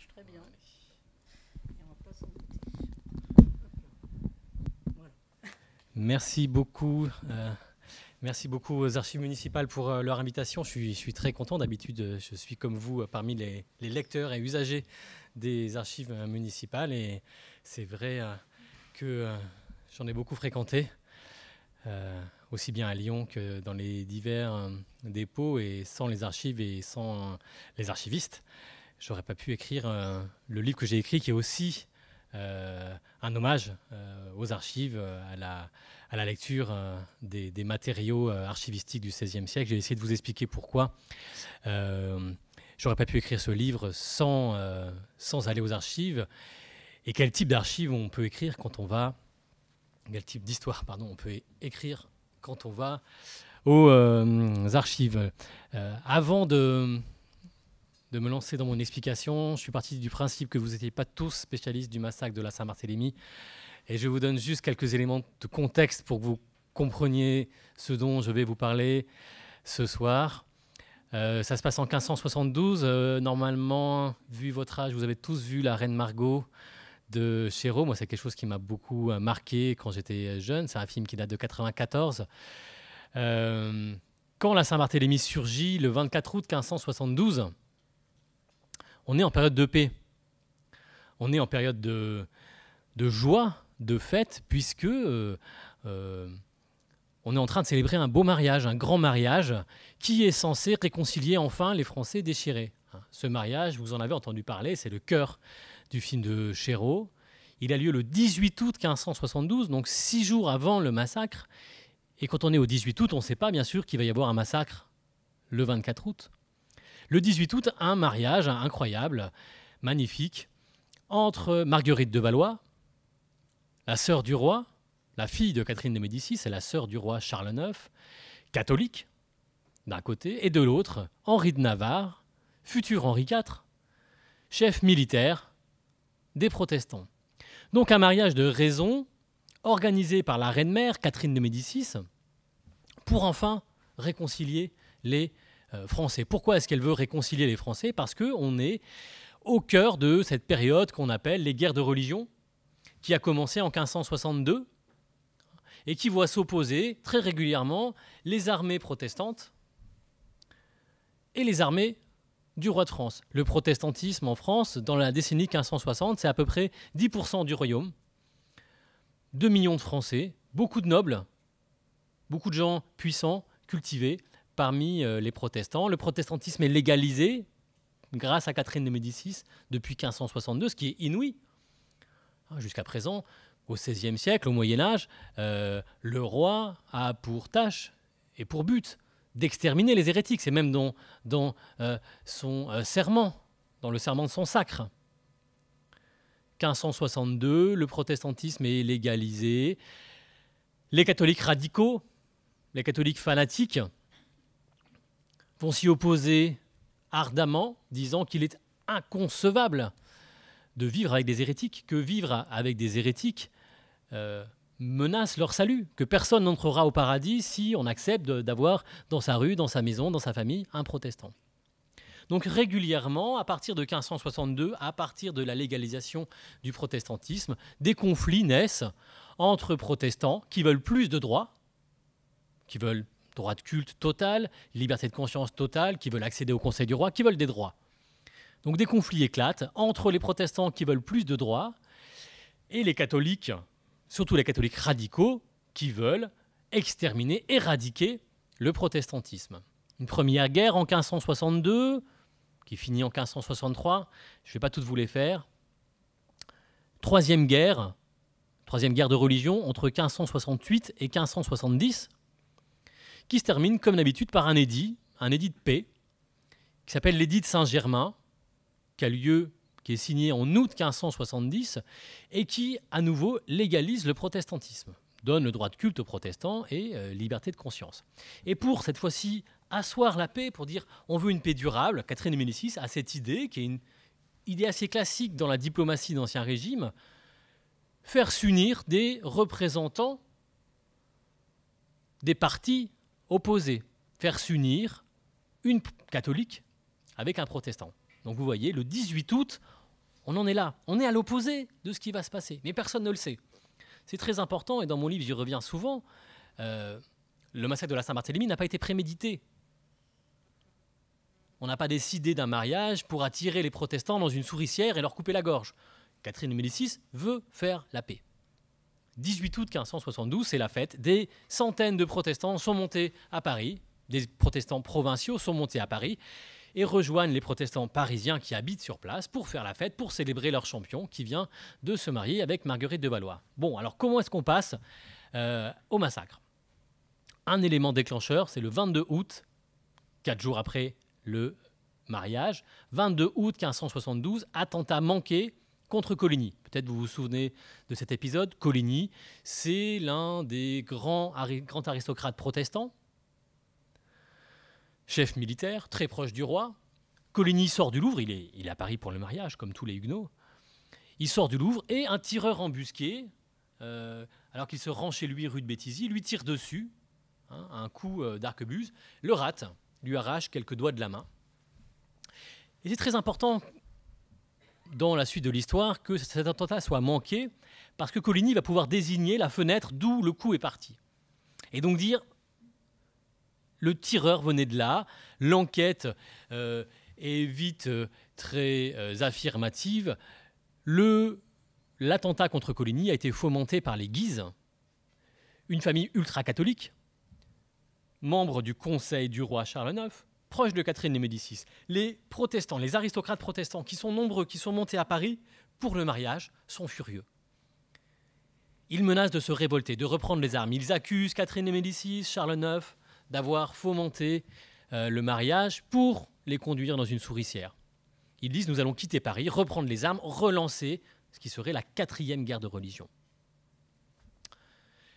marche très bien. Et on va pas s'embêter. Voilà. Merci beaucoup. Merci beaucoup aux archives municipales pour leur invitation. Je suis très content. D'habitude, je suis comme vous parmi les lecteurs et usagers des archives municipales. Et c'est vrai que j'en ai beaucoup fréquenté, aussi bien à Lyon que dans les divers dépôts. Et sans les archives et sans les archivistes, j'aurais pas pu écrire le livre que j'ai écrit, qui est aussi un hommage aux archives, à la lecture des matériaux archivistiques du XVIe siècle. J'ai essayé de vous expliquer pourquoi j'aurais pas pu écrire ce livre sans aller aux archives, et quel type d'archives on peut écrire quand on va, quel type d'histoire, pardon, on peut écrire quand on va aux archives. Avant de me lancer dans mon explication, je suis parti du principe que vous n'étiez pas tous spécialistes du massacre de la Saint-Barthélemy. Et je vous donne juste quelques éléments de contexte pour que vous compreniez ce dont je vais vous parler ce soir. Ça se passe en 1572. Normalement, vu votre âge, vous avez tous vu La Reine Margot de Chéreau. Moi, c'est quelque chose qui m'a beaucoup marqué quand j'étais jeune. C'est un film qui date de 1994. Quand la Saint-Barthélemy surgit le 24 août 1572, on est en période de paix. On est en période de joie, de fête, puisque on est en train de célébrer un beau mariage, un grand mariage, qui est censé réconcilier enfin les Français déchirés. Ce mariage, vous en avez entendu parler, c'est le cœur du film de Chéreau. Il a lieu le 18 août 1572, donc 6 jours avant le massacre. Et quand on est au 18 août, on ne sait pas bien sûr qu'il va y avoir un massacre le 24 août. Le 18 août, un mariage incroyable, magnifique, entre Marguerite de Valois, la sœur du roi, la fille de Catherine de Médicis, c'est la sœur du roi Charles IX, catholique, d'un côté, et de l'autre, Henri de Navarre, futur Henri IV, chef militaire des protestants. Donc un mariage de raison, organisé par la reine-mère, Catherine de Médicis, pour enfin réconcilier les Français. Pourquoi est-ce qu'elle veut réconcilier les Français ? Parce qu'on est au cœur de cette période qu'on appelle les guerres de religion, qui a commencé en 1562 et qui voit s'opposer très régulièrement les armées protestantes et les armées du roi de France. Le protestantisme en France, dans la décennie 1560, c'est à peu près 10% du royaume, 2 millions de Français, beaucoup de nobles, beaucoup de gens puissants, cultivés parmi les protestants. Le protestantisme est légalisé grâce à Catherine de Médicis depuis 1562, ce qui est inouï. Jusqu'à présent, au XVIe siècle, au Moyen-Âge, le roi a pour tâche et pour but d'exterminer les hérétiques. C'est même dans son serment, dans le serment de son sacre. 1562, le protestantisme est légalisé. Les catholiques radicaux, les catholiques fanatiques, vont s'y opposer ardemment, disant qu'il est inconcevable de vivre avec des hérétiques, que vivre avec des hérétiques menace leur salut, que personne n'entrera au paradis si on accepte d'avoir dans sa rue, dans sa maison, dans sa famille, un protestant. Donc régulièrement, à partir de 1562, à partir de la légalisation du protestantisme, des conflits naissent entre protestants qui veulent plus de droits, qui veulent droit de culte total, liberté de conscience totale, qui veulent accéder au conseil du roi, qui veulent des droits. Donc des conflits éclatent entre les protestants qui veulent plus de droits et les catholiques, surtout les catholiques radicaux, qui veulent exterminer, éradiquer le protestantisme. Une première guerre en 1562, qui finit en 1563, je ne vais pas toutes vous les faire. Troisième guerre de religion entre 1568 et 1570, qui se termine comme d'habitude par un édit de paix, qui s'appelle l'édit de Saint-Germain, qui est signé en août 1570 et qui, à nouveau, légalise le protestantisme, donne le droit de culte aux protestants et liberté de conscience. Et pour, cette fois-ci, asseoir la paix, pour dire on veut une paix durable, Catherine de Médicis a cette idée, qui est une idée assez classique dans la diplomatie d'Ancien Régime, faire s'unir des représentants des partis opposés, faire s'unir une catholique avec un protestant. Donc vous voyez, le 18 août, On en est là. On est à l'opposé de ce qui va se passer. Mais personne ne le sait. C'est très important, et dans mon livre, j'y reviens souvent. Le massacre de la Saint-Barthélemy n'a pas été prémédité. On n'a pas décidé d'un mariage pour attirer les protestants dans une souricière et leur couper la gorge. Catherine de Médicis veut faire la paix. 18 août 1572, c'est la fête. Des centaines de protestants sont montés à Paris. Des protestants provinciaux sont montés à Paris et rejoignent les protestants parisiens qui habitent sur place pour faire la fête, pour célébrer leur champion qui vient de se marier avec Marguerite de Valois. Bon, alors comment est-ce qu'on passe au massacre? Un élément déclencheur, c'est le 22 août, 4 jours après le mariage, 22 août 1572, attentat manqué contre Coligny. Peut-être vous vous souvenez de cet épisode. Coligny, c'est l'un des grands aristocrates protestants, chef militaire, très proche du roi. Coligny sort du Louvre, il est à Paris pour le mariage, comme tous les Huguenots. Il sort du Louvre et un tireur embusqué, alors qu'il se rend chez lui rue de Béthisy, lui tire dessus, un coup d'arquebuse, le rate, lui arrache quelques doigts de la main. Et c'est très important dans la suite de l'histoire que cet attentat soit manqué, parce que Coligny va pouvoir désigner la fenêtre d'où le coup est parti. Et donc dire, le tireur venait de là, l'enquête est vite très affirmative. L'attentat contre Coligny a été fomenté par les Guises, une famille ultra-catholique, membre du conseil du roi Charles IX, proche de Catherine de Médicis. Les protestants, les aristocrates protestants qui sont nombreux, qui sont montés à Paris pour le mariage, sont furieux. Ils menacent de se révolter, de reprendre les armes. Ils accusent Catherine de Médicis, Charles IX, d'avoir fomenté le mariage pour les conduire dans une souricière. Ils disent « Nous allons quitter Paris, reprendre les armes, relancer ce qui serait la 4e guerre de religion ».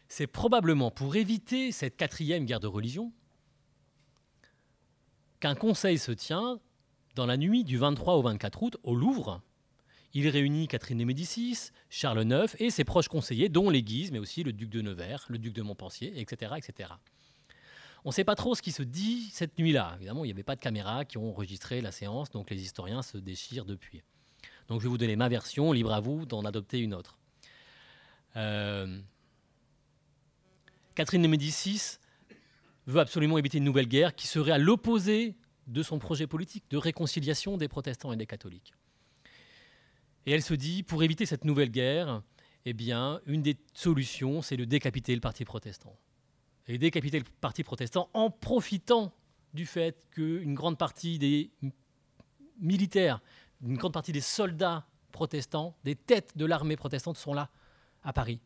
C'est probablement pour éviter cette 4e guerre de religion qu'un conseil se tient dans la nuit du 23 au 24 août au Louvre. Il réunit Catherine de Médicis, Charles IX et ses proches conseillers, dont les Guises, mais aussi le duc de Nevers, le duc de Montpensier, etc. etc. On ne sait pas trop ce qui se dit cette nuit-là. Évidemment, il n'y avait pas de caméras qui ont enregistré la séance, donc les historiens se déchirent depuis. Donc je vais vous donner ma version, libre à vous d'en adopter une autre. Catherine de Médicis veut absolument éviter une nouvelle guerre qui serait à l'opposé de son projet politique de réconciliation des protestants et des catholiques. Et elle se dit, pour éviter cette nouvelle guerre, eh bien, une des solutions, c'est de décapiter le parti protestant. Et décapiter le parti protestant en profitant du fait qu'une grande partie des militaires, une grande partie des soldats protestants, des têtes de l'armée protestante sont là, à Paris.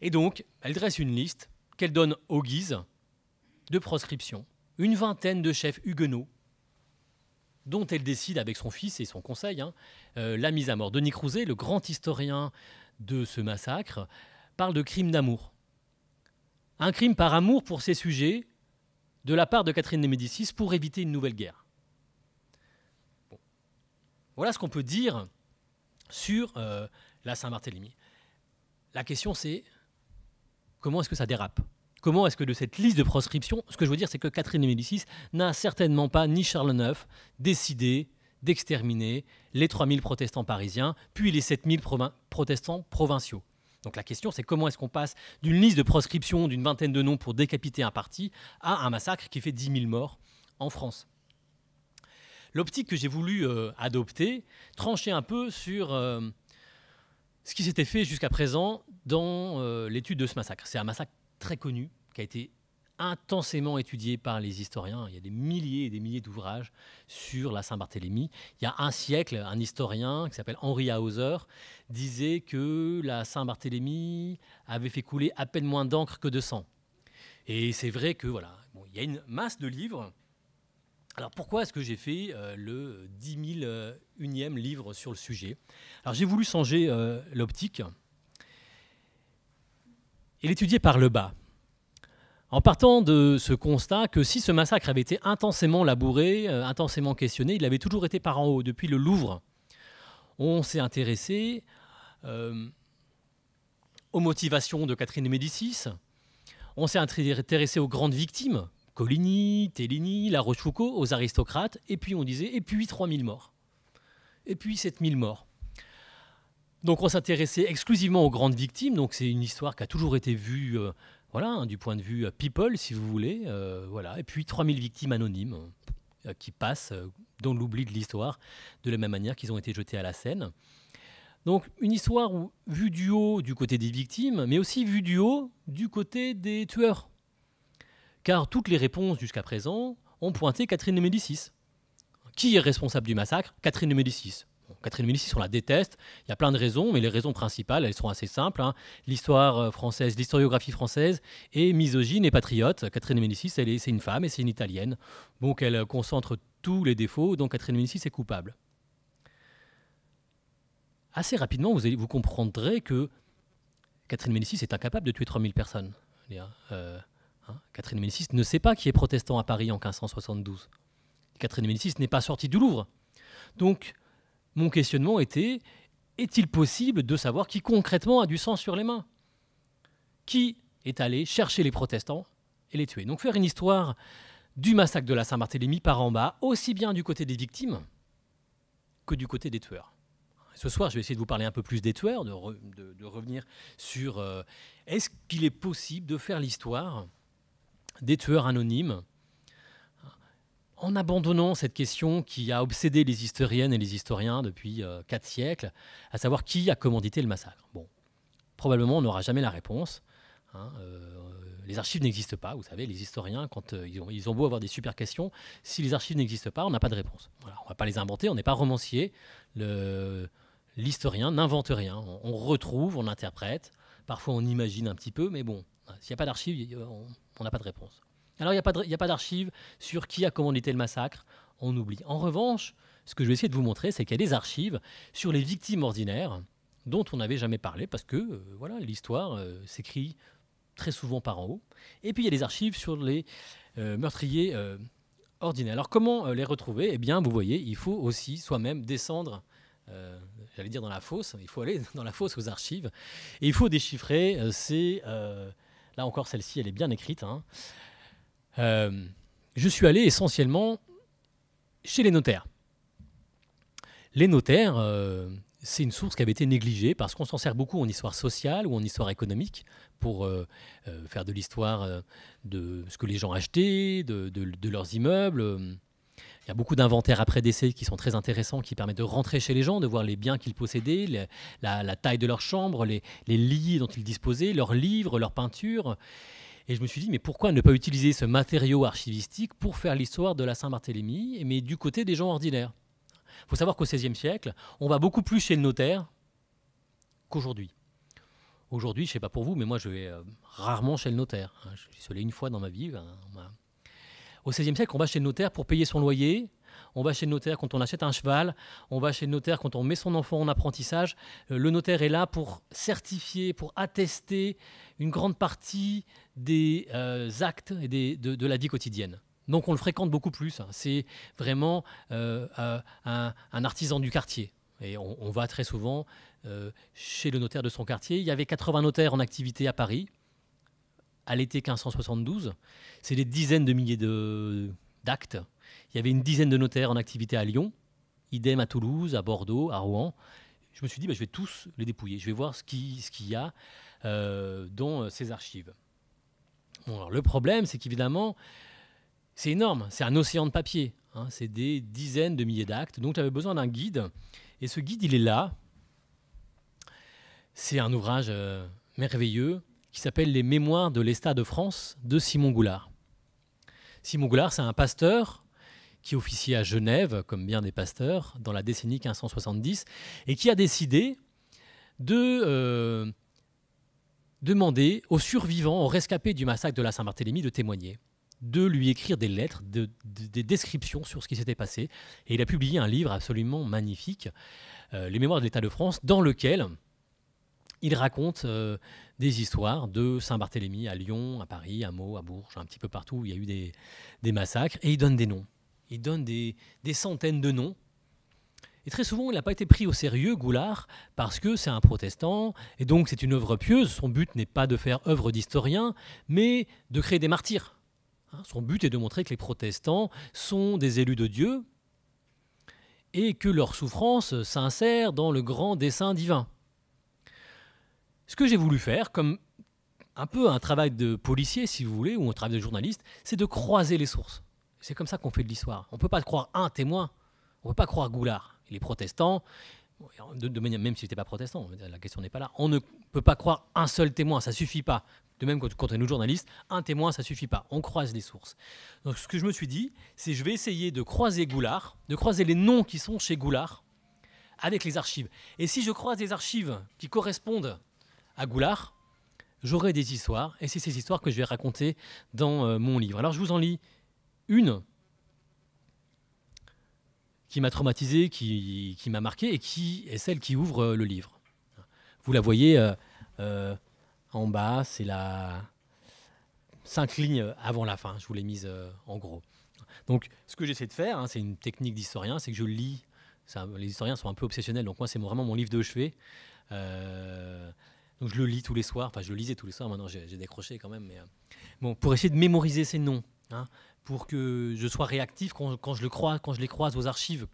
Et donc, elle dresse une liste qu'elle donne aux Guises de proscription, une vingtaine de chefs huguenots, dont elle décide avec son fils et son conseil la mise à mort. Denis Crouzet, le grand historien de ce massacre, parle de crime d'amour. Un crime par amour pour ses sujets de la part de Catherine de Médicis pour éviter une nouvelle guerre. Bon. Voilà ce qu'on peut dire sur la Saint-Barthélemy. La question c'est, comment est-ce que ça dérape ? Comment est-ce que de cette liste de proscription, ce que je veux dire c'est que Catherine de Médicis n'a certainement pas, ni Charles IX, décidé d'exterminer les 3000 protestants parisiens, puis les 7000 protestants provinciaux. Donc la question, c'est comment est-ce qu'on passe d'une liste de proscription d'une vingtaine de noms pour décapiter un parti à un massacre qui fait 10 000 morts en France. L'optique que j'ai voulu adopter tranchait un peu sur ce qui s'était fait jusqu'à présent dans l'étude de ce massacre. C'est un massacre très connu qui a été intensément étudié par les historiens. Il y a des milliers et des milliers d'ouvrages sur la Saint-Barthélemy. Il y a un siècle, un historien qui s'appelle Henri Hauser disait que la Saint-Barthélemy avait fait couler à peine moins d'encre que de sang. Et c'est vrai que voilà, bon, il y a une masse de livres. Alors pourquoi est-ce que j'ai fait le 10 001e livre sur le sujet ? Alors j'ai voulu changer l'optique et l'étudier par le bas. En partant de ce constat que si ce massacre avait été intensément labouré, intensément questionné, il avait toujours été par en haut. Depuis le Louvre, on s'est intéressé aux motivations de Catherine de Médicis, on s'est intéressé aux grandes victimes, Coligny, Téligny, La Rochefoucauld, aux aristocrates, et puis on disait, et puis 3000 morts. et puis 7000 morts. Donc on s'intéressait exclusivement aux grandes victimes, donc c'est une histoire qui a toujours été vue voilà, hein, du point de vue people, si vous voulez. Voilà. Et puis 3000 victimes anonymes qui passent dans l'oubli de l'histoire, de la même manière qu'ils ont été jetés à la Seine. Donc une histoire vue du haut du côté des victimes, mais aussi vue du haut du côté des tueurs. Car toutes les réponses jusqu'à présent ont pointé Catherine de Médicis. Qui est responsable du massacre? Catherine de Médicis. Bon, Catherine de Médicis, on la déteste. Il y a plein de raisons, mais les raisons principales, elles sont assez simples. Hein. L'histoire française, l'historiographie française est misogyne et patriote. Catherine de Médicis, c'est une femme et c'est une italienne. Donc elle concentre tous les défauts, donc Catherine de Médicis est coupable. Assez rapidement, vous comprendrez que Catherine de Médicis est incapable de tuer 3000 personnes. Catherine de Médicis ne sait pas qui est protestant à Paris en 1572. Catherine de Médicis n'est pas sortie du Louvre. Donc, mon questionnement était, est-il possible de savoir qui concrètement a du sang sur les mains? Qui est allé chercher les protestants et les tuer? Donc, faire une histoire du massacre de la Saint-Barthélemy par en bas, aussi bien du côté des victimes que du côté des tueurs. Ce soir, je vais essayer de vous parler un peu plus des tueurs, de revenir sur est-ce qu'il est possible de faire l'histoire des tueurs anonymes en abandonnant cette question qui a obsédé les historiennes et les historiens depuis 4 siècles, à savoir qui a commandité le massacre. Bon, probablement on n'aura jamais la réponse. Hein, les archives n'existent pas, vous savez, les historiens, quand ils ont beau avoir des super questions, si les archives n'existent pas, on n'a pas de réponse. Voilà, on ne va pas les inventer, on n'est pas romancier. L'historien n'invente rien. On retrouve, on interprète, parfois on imagine un petit peu, mais bon, s'il n'y a pas d'archives, on n'a pas de réponse. Alors, il n'y a pas d'archives sur qui a commandité le massacre, on oublie. En revanche, ce que je vais essayer de vous montrer, c'est qu'il y a des archives sur les victimes ordinaires dont on n'avait jamais parlé parce que voilà, l'histoire s'écrit très souvent par en haut. Et puis, il y a des archives sur les meurtriers ordinaires. Alors, comment les retrouver? Eh bien, vous voyez, il faut aussi soi-même descendre, j'allais dire dans la fosse, il faut aller dans la fosse aux archives. Et il faut déchiffrer, là encore, celle-ci, elle est bien écrite, hein. Je suis allé essentiellement chez les notaires. Les notaires, c'est une source qui avait été négligée parce qu'on s'en sert beaucoup en histoire sociale ou en histoire économique pour faire de l'histoire de ce que les gens achetaient, de leurs immeubles. Il y a beaucoup d'inventaires après décès qui sont très intéressants, qui permettent de rentrer chez les gens, de voir les biens qu'ils possédaient, la taille de leur chambre, les lits dont ils disposaient, leurs livres, leurs peintures. Et je me suis dit, mais pourquoi ne pas utiliser ce matériau archivistique pour faire l'histoire de la Saint-Barthélemy, mais du côté des gens ordinaires? Il faut savoir qu'au XVIe siècle, on va beaucoup plus chez le notaire qu'aujourd'hui. Aujourd'hui, je ne sais pas pour vous, mais moi, je vais rarement chez le notaire. Je suis allé une fois dans ma vie. Au XVIe siècle, on va chez le notaire pour payer son loyer. On va chez le notaire quand on achète un cheval. On va chez le notaire quand on met son enfant en apprentissage. Le notaire est là pour certifier, pour attester une grande partie des actes et de la vie quotidienne. Donc on le fréquente beaucoup plus. C'est vraiment un artisan du quartier. Et on va très souvent chez le notaire de son quartier. Il y avait 80 notaires en activité à Paris à l'été 1572. C'est des dizaines de milliers d'actes. Il y avait une dizaine de notaires en activité à Lyon, idem à Toulouse, à Bordeaux, à Rouen. Je me suis dit, je vais tous les dépouiller. Je vais voir ce qu'il y a dans ces archives. Bon, alors, le problème, c'est qu'évidemment, c'est énorme. C'est un océan de papier. Hein, c'est des dizaines de milliers d'actes. Donc, j'avais besoin d'un guide. Et ce guide, il est là. C'est un ouvrage merveilleux qui s'appelle « Les Mémoires de l'État de France » de Simon Goulart. Simon Goulart, c'est un pasteur qui officiait à Genève, comme bien des pasteurs, dans la décennie 1570, et qui a décidé de demander aux survivants, aux rescapés du massacre de la Saint-Barthélemy de témoigner, de lui écrire des lettres, des descriptions sur ce qui s'était passé. Et il a publié un livre absolument magnifique, Les Mémoires de l'État de France, dans lequel il raconte des histoires de Saint-Barthélemy à Lyon, à Paris, à Meaux, à Bourges, un petit peu partout où il y a eu des massacres, et il donne des noms. Il donne des centaines de noms. Et très souvent, il n'a pas été pris au sérieux, Goulart, parce que c'est un protestant, et donc c'est une œuvre pieuse. Son but n'est pas de faire œuvre d'historien, mais de créer des martyrs. Son but est de montrer que les protestants sont des élus de Dieu, et que leur souffrance s'insère dans le grand dessein divin. Ce que j'ai voulu faire, comme un peu un travail de policier, si vous voulez, ou un travail de journaliste, c'est de croiser les sources. C'est comme ça qu'on fait de l'histoire. On ne peut pas croire un témoin, on ne peut pas croire Goulard. Les protestants, de manière, même si n'était pas protestant, la question n'est pas là, on ne peut pas croire un seul témoin, ça ne suffit pas. De même quand on est nous journalistes, un témoin, ça ne suffit pas. On croise les sources. Donc ce que je me suis dit, c'est que je vais essayer de croiser Goulard, de croiser les noms qui sont chez Goulard avec les archives. Et si je croise des archives qui correspondent à Goulard, j'aurai des histoires, et c'est ces histoires que je vais raconter dans mon livre. Alors je vous en lis une qui m'a traumatisé, qui m'a marqué, et qui est celle qui ouvre le livre. Vous la voyez en bas, c'est la 5 lignes avant la fin, je vous l'ai mise en gros. Donc ce que j'essaie de faire, c'est une technique d'historien, c'est que je lis, les historiens sont un peu obsessionnels, donc moi c'est vraiment mon livre de chevet. Donc je le lis tous les soirs, enfin je le lisais tous les soirs, maintenant j'ai décroché quand même, mais bon, pour essayer de mémoriser ces noms, pour que je sois réactif quand je les croise aux archives,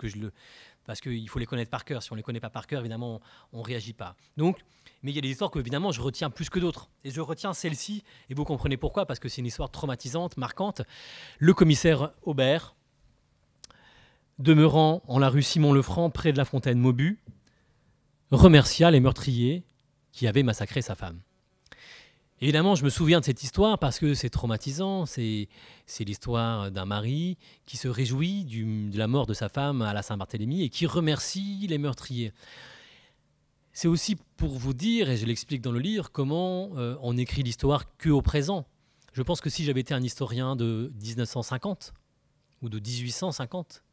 parce qu'il faut les connaître par cœur. Si on ne les connaît pas par cœur, évidemment, on ne réagit pas. Donc, mais il y a des histoires que évidemment je retiens plus que d'autres, et je retiens celle-ci, et vous comprenez pourquoi, parce que c'est une histoire traumatisante, marquante. Le commissaire Aubert, demeurant en la rue Simon-Lefranc, près de la fontaine Maubuis, remercia les meurtriers qui avait massacré sa femme. Évidemment, je me souviens de cette histoire parce que c'est traumatisant. C'est l'histoire d'un mari qui se réjouit de la mort de sa femme à la Saint-Barthélemy et qui remercie les meurtriers. C'est aussi pour vous dire, et je l'explique dans le livre, comment on écrit l'histoire qu'au présent. Je pense que si j'avais été un historien de 1950 ou de 1850,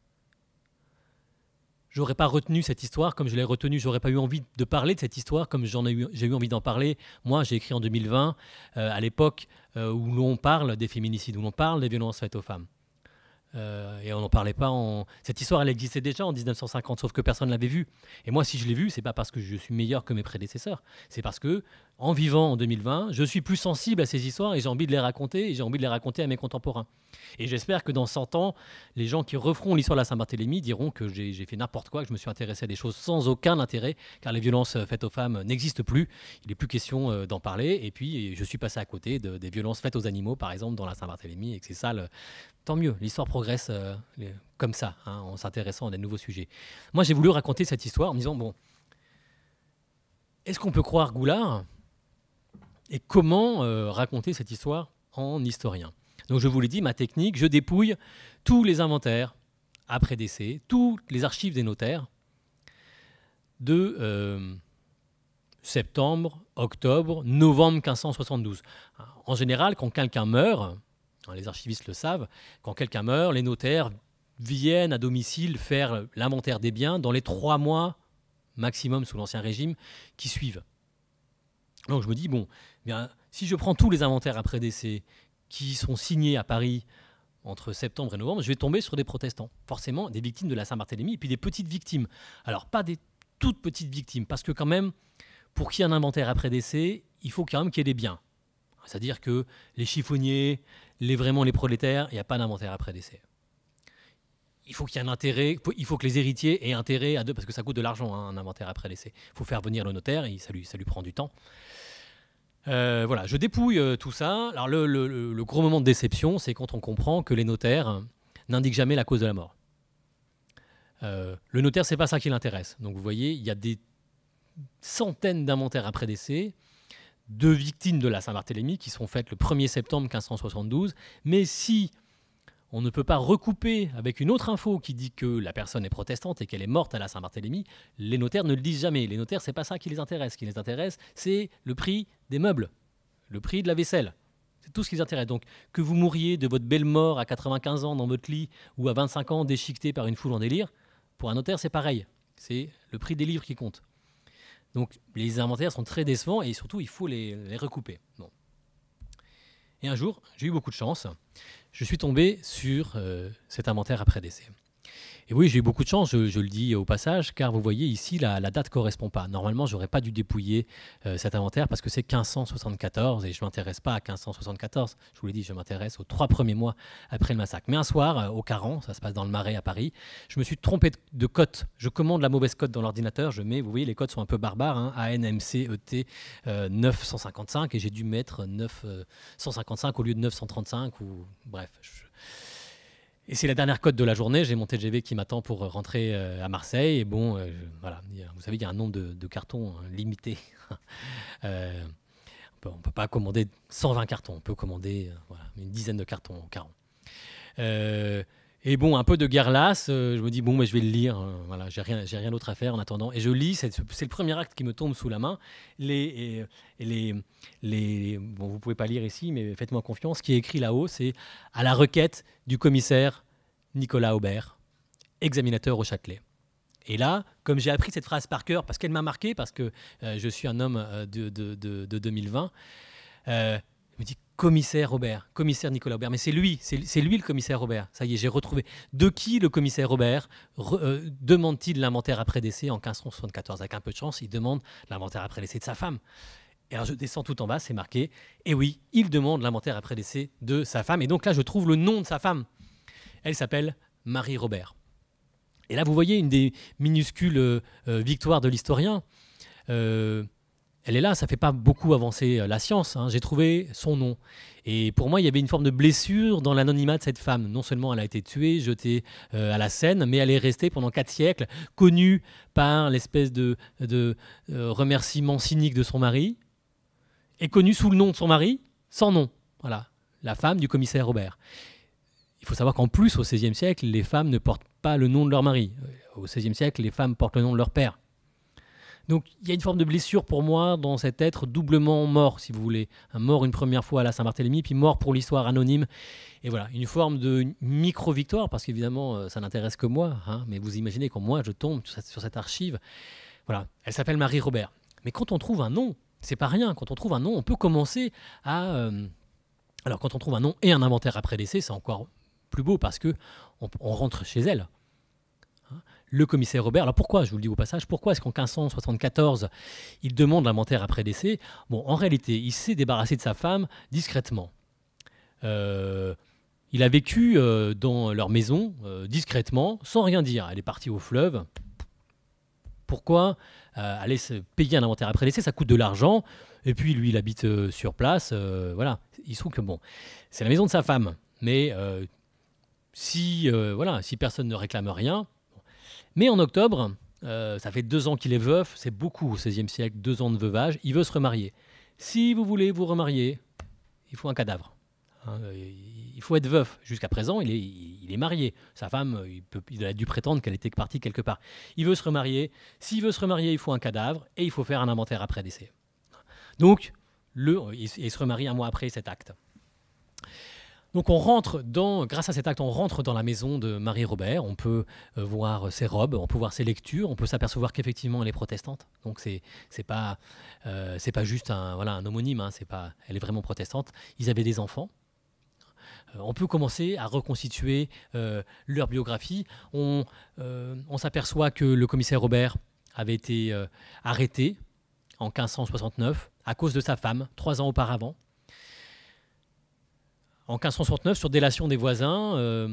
j'aurais pas retenu cette histoire comme je l'ai retenue. J'aurais pas eu envie de parler de cette histoire comme j'ai eu envie d'en parler. Moi, j'ai écrit en 2020, à l'époque où l'on parle des féminicides, où l'on parle des violences faites aux femmes. Et on n'en parlait pas. Cette histoire, elle existait déjà en 1950, sauf que personne ne l'avait vue. Et moi, si je l'ai vue, c'est pas parce que je suis meilleur que mes prédécesseurs. C'est parce que, en vivant en 2020, je suis plus sensible à ces histoires et j'ai envie de les raconter, et j'ai envie de les raconter à mes contemporains. Et j'espère que dans 100 ans, les gens qui referont l'histoire de la Saint-Barthélemy diront que j'ai fait n'importe quoi, que je me suis intéressé à des choses sans aucun intérêt, car les violences faites aux femmes n'existent plus. Il n'est plus question d'en parler. Et puis, je suis passé à côté des violences faites aux animaux, par exemple, dans la Saint-Barthélemy, et que c'est ça tant mieux, l'histoire progresse comme ça, en s'intéressant à des nouveaux sujets. Moi, j'ai voulu raconter cette histoire en me disant, bon, est-ce qu'on peut croire Goulard? Et comment raconter cette histoire en historien? Donc, je vous l'ai dit, ma technique, je dépouille tous les inventaires après décès, toutes les archives des notaires de septembre, octobre, novembre 1572. En général, quand quelqu'un meurt, les archivistes le savent, quand quelqu'un meurt, les notaires viennent à domicile faire l'inventaire des biens dans les 3 mois maximum sous l'Ancien Régime qui suivent. Donc je me dis, bon, bien, si je prends tous les inventaires après décès qui sont signés à Paris entre septembre et novembre, je vais tomber sur des protestants, forcément des victimes de la Saint-Barthélemy, et puis des petites victimes. Alors pas des toutes petites victimes, parce que quand même, pour qu'il y ait un inventaire après décès, il faut quand même qu'il y ait des biens. C'est-à-dire que les chiffonniers, vraiment les prolétaires, il n'y a pas d'inventaire après décès. Il faut qu'il y ait un intérêt, il faut que les héritiers aient intérêt à deux, parce que ça coûte de l'argent, un inventaire après décès. Il faut faire venir le notaire, et ça lui prend du temps. Voilà, je dépouille tout ça. Alors le gros moment de déception, c'est quand on comprend que les notaires n'indiquent jamais la cause de la mort. Le notaire, c'est pas ça qui l'intéresse. Donc vous voyez, il y a des centaines d'inventaires après décès de victimes de la Saint-Barthélemy qui sont faites le 1er septembre 1572. Mais si on ne peut pas recouper avec une autre info qui dit que la personne est protestante et qu'elle est morte à la Saint-Barthélemy, les notaires ne le disent jamais. Les notaires, c'est pas ça qui les intéresse. Ce qui les intéresse, c'est le prix des meubles, le prix de la vaisselle. C'est tout ce qui les intéresse. Donc, que vous mouriez de votre belle mort à 95 ans dans votre lit ou à 25 ans déchiqueté par une foule en délire, pour un notaire, c'est pareil. C'est le prix des livres qui compte. Donc, les inventaires sont très décevants et surtout, il faut les recouper. Bon. Et un jour, j'ai eu beaucoup de chance. Je suis tombé sur cet inventaire après décès. Et oui, j'ai eu beaucoup de chance, je le dis au passage, car vous voyez ici, la date ne correspond pas. Normalement, je n'aurais pas dû dépouiller cet inventaire parce que c'est 1574 et je ne m'intéresse pas à 1574. Je vous l'ai dit, je m'intéresse aux 3 premiers mois après le massacre. Mais un soir, au Caran, ça se passe dans le Marais à Paris, je me suis trompé de cote. Je commande la mauvaise cote dans l'ordinateur, je mets, vous voyez, les codes sont un peu barbares, hein, ANMCET 955 et j'ai dû mettre 955 au lieu de 935 ou bref. Et c'est la dernière cote de la journée. J'ai mon TGV qui m'attend pour rentrer à Marseille. Et bon, voilà, vous savez, il y a un nombre de cartons limité. On ne peut pas commander 120 cartons. On peut commander voilà, une dizaine de cartons au Caran. Et bon, un peu de guerre lasse. Je me dis, bon, mais je vais le lire. Voilà, j'ai rien d'autre à faire en attendant. Et je lis. C'est le premier acte qui me tombe sous la main. Bon, vous ne pouvez pas lire ici, mais faites-moi confiance. Ce qui est écrit là-haut, c'est à la requête du commissaire Nicolas Aubert, examinateur au Châtelet. Et là, comme j'ai appris cette phrase par cœur, parce qu'elle m'a marqué, parce que je suis un homme de 2020, je me dis commissaire Aubert, commissaire Nicolas Aubert. Mais c'est lui le commissaire Aubert. Ça y est, j'ai retrouvé. De qui le commissaire Aubert demande-t-il l'inventaire après décès en 1574 ? Avec un peu de chance, il demande l'inventaire après décès de sa femme. Et alors je descends tout en bas, c'est marqué. Et oui, il demande l'inventaire après décès de sa femme. Et donc là, je trouve le nom de sa femme. Elle s'appelle Marie Robert. Et là, vous voyez une des minuscules victoires de l'historien. Elle est là, ça ne fait pas beaucoup avancer la science. Hein. J'ai trouvé son nom. Et pour moi, il y avait une forme de blessure dans l'anonymat de cette femme. Non seulement elle a été tuée, jetée à la Seine, mais elle est restée pendant 4 siècles, connue par l'espèce de remerciement cynique de son mari, et connue sous le nom de son mari, sans nom. Voilà, la femme du commissaire Robert. Il faut savoir qu'en plus, au XVIe siècle, les femmes ne portent pas le nom de leur mari. Au XVIe siècle, les femmes portent le nom de leur père. Donc il y a une forme de blessure pour moi dans cet être doublement mort, si vous voulez. Un mort une première fois à la Saint-Barthélemy, puis mort pour l'histoire anonyme. Et voilà, une forme de micro-victoire, parce qu'évidemment, ça n'intéresse que moi. Hein, mais vous imaginez quand moi, je tombe sur cette archive. Voilà, elle s'appelle Marie Robert. Mais quand on trouve un nom, c'est pas rien. Quand on trouve un nom, on peut commencer à... Alors quand on trouve un nom et un inventaire après décès, c'est encore plus beau parce que on rentre chez elle. Le commissaire Robert, alors pourquoi, je vous le dis au passage, pourquoi est-ce qu'en 1574, il demande l'inventaire après décès ? Bon, en réalité, il s'est débarrassé de sa femme discrètement. Il a vécu dans leur maison discrètement, sans rien dire. Elle est partie au fleuve. Pourquoi aller se payer un inventaire après décès ? Ça coûte de l'argent. Et puis, lui, il habite sur place. Voilà. Il se trouve que, bon, c'est la maison de sa femme. Mais si personne ne réclame rien... Mais en octobre, ça fait 2 ans qu'il est veuf, c'est beaucoup au XVIe siècle, 2 ans de veuvage, il veut se remarier. Si vous voulez vous remarier, il faut un cadavre. Hein, il faut être veuf. Jusqu'à présent, il est marié. Sa femme, il a dû prétendre qu'elle était partie quelque part. Il veut se remarier. S'il veut se remarier, il faut un cadavre et il faut faire un inventaire après décès. Donc, il se remarie 1 mois après cet acte. Donc grâce à cet acte, on rentre dans la maison de Marie Robert, on peut voir ses robes, on peut voir ses lectures, on peut s'apercevoir qu'effectivement elle est protestante. Donc c'est pas juste un homonyme, hein, elle est vraiment protestante. Ils avaient des enfants. On peut commencer à reconstituer leur biographie. On s'aperçoit que le commissaire Robert avait été arrêté en 1569 à cause de sa femme, 3 ans auparavant. En 1569, sur délation des voisins,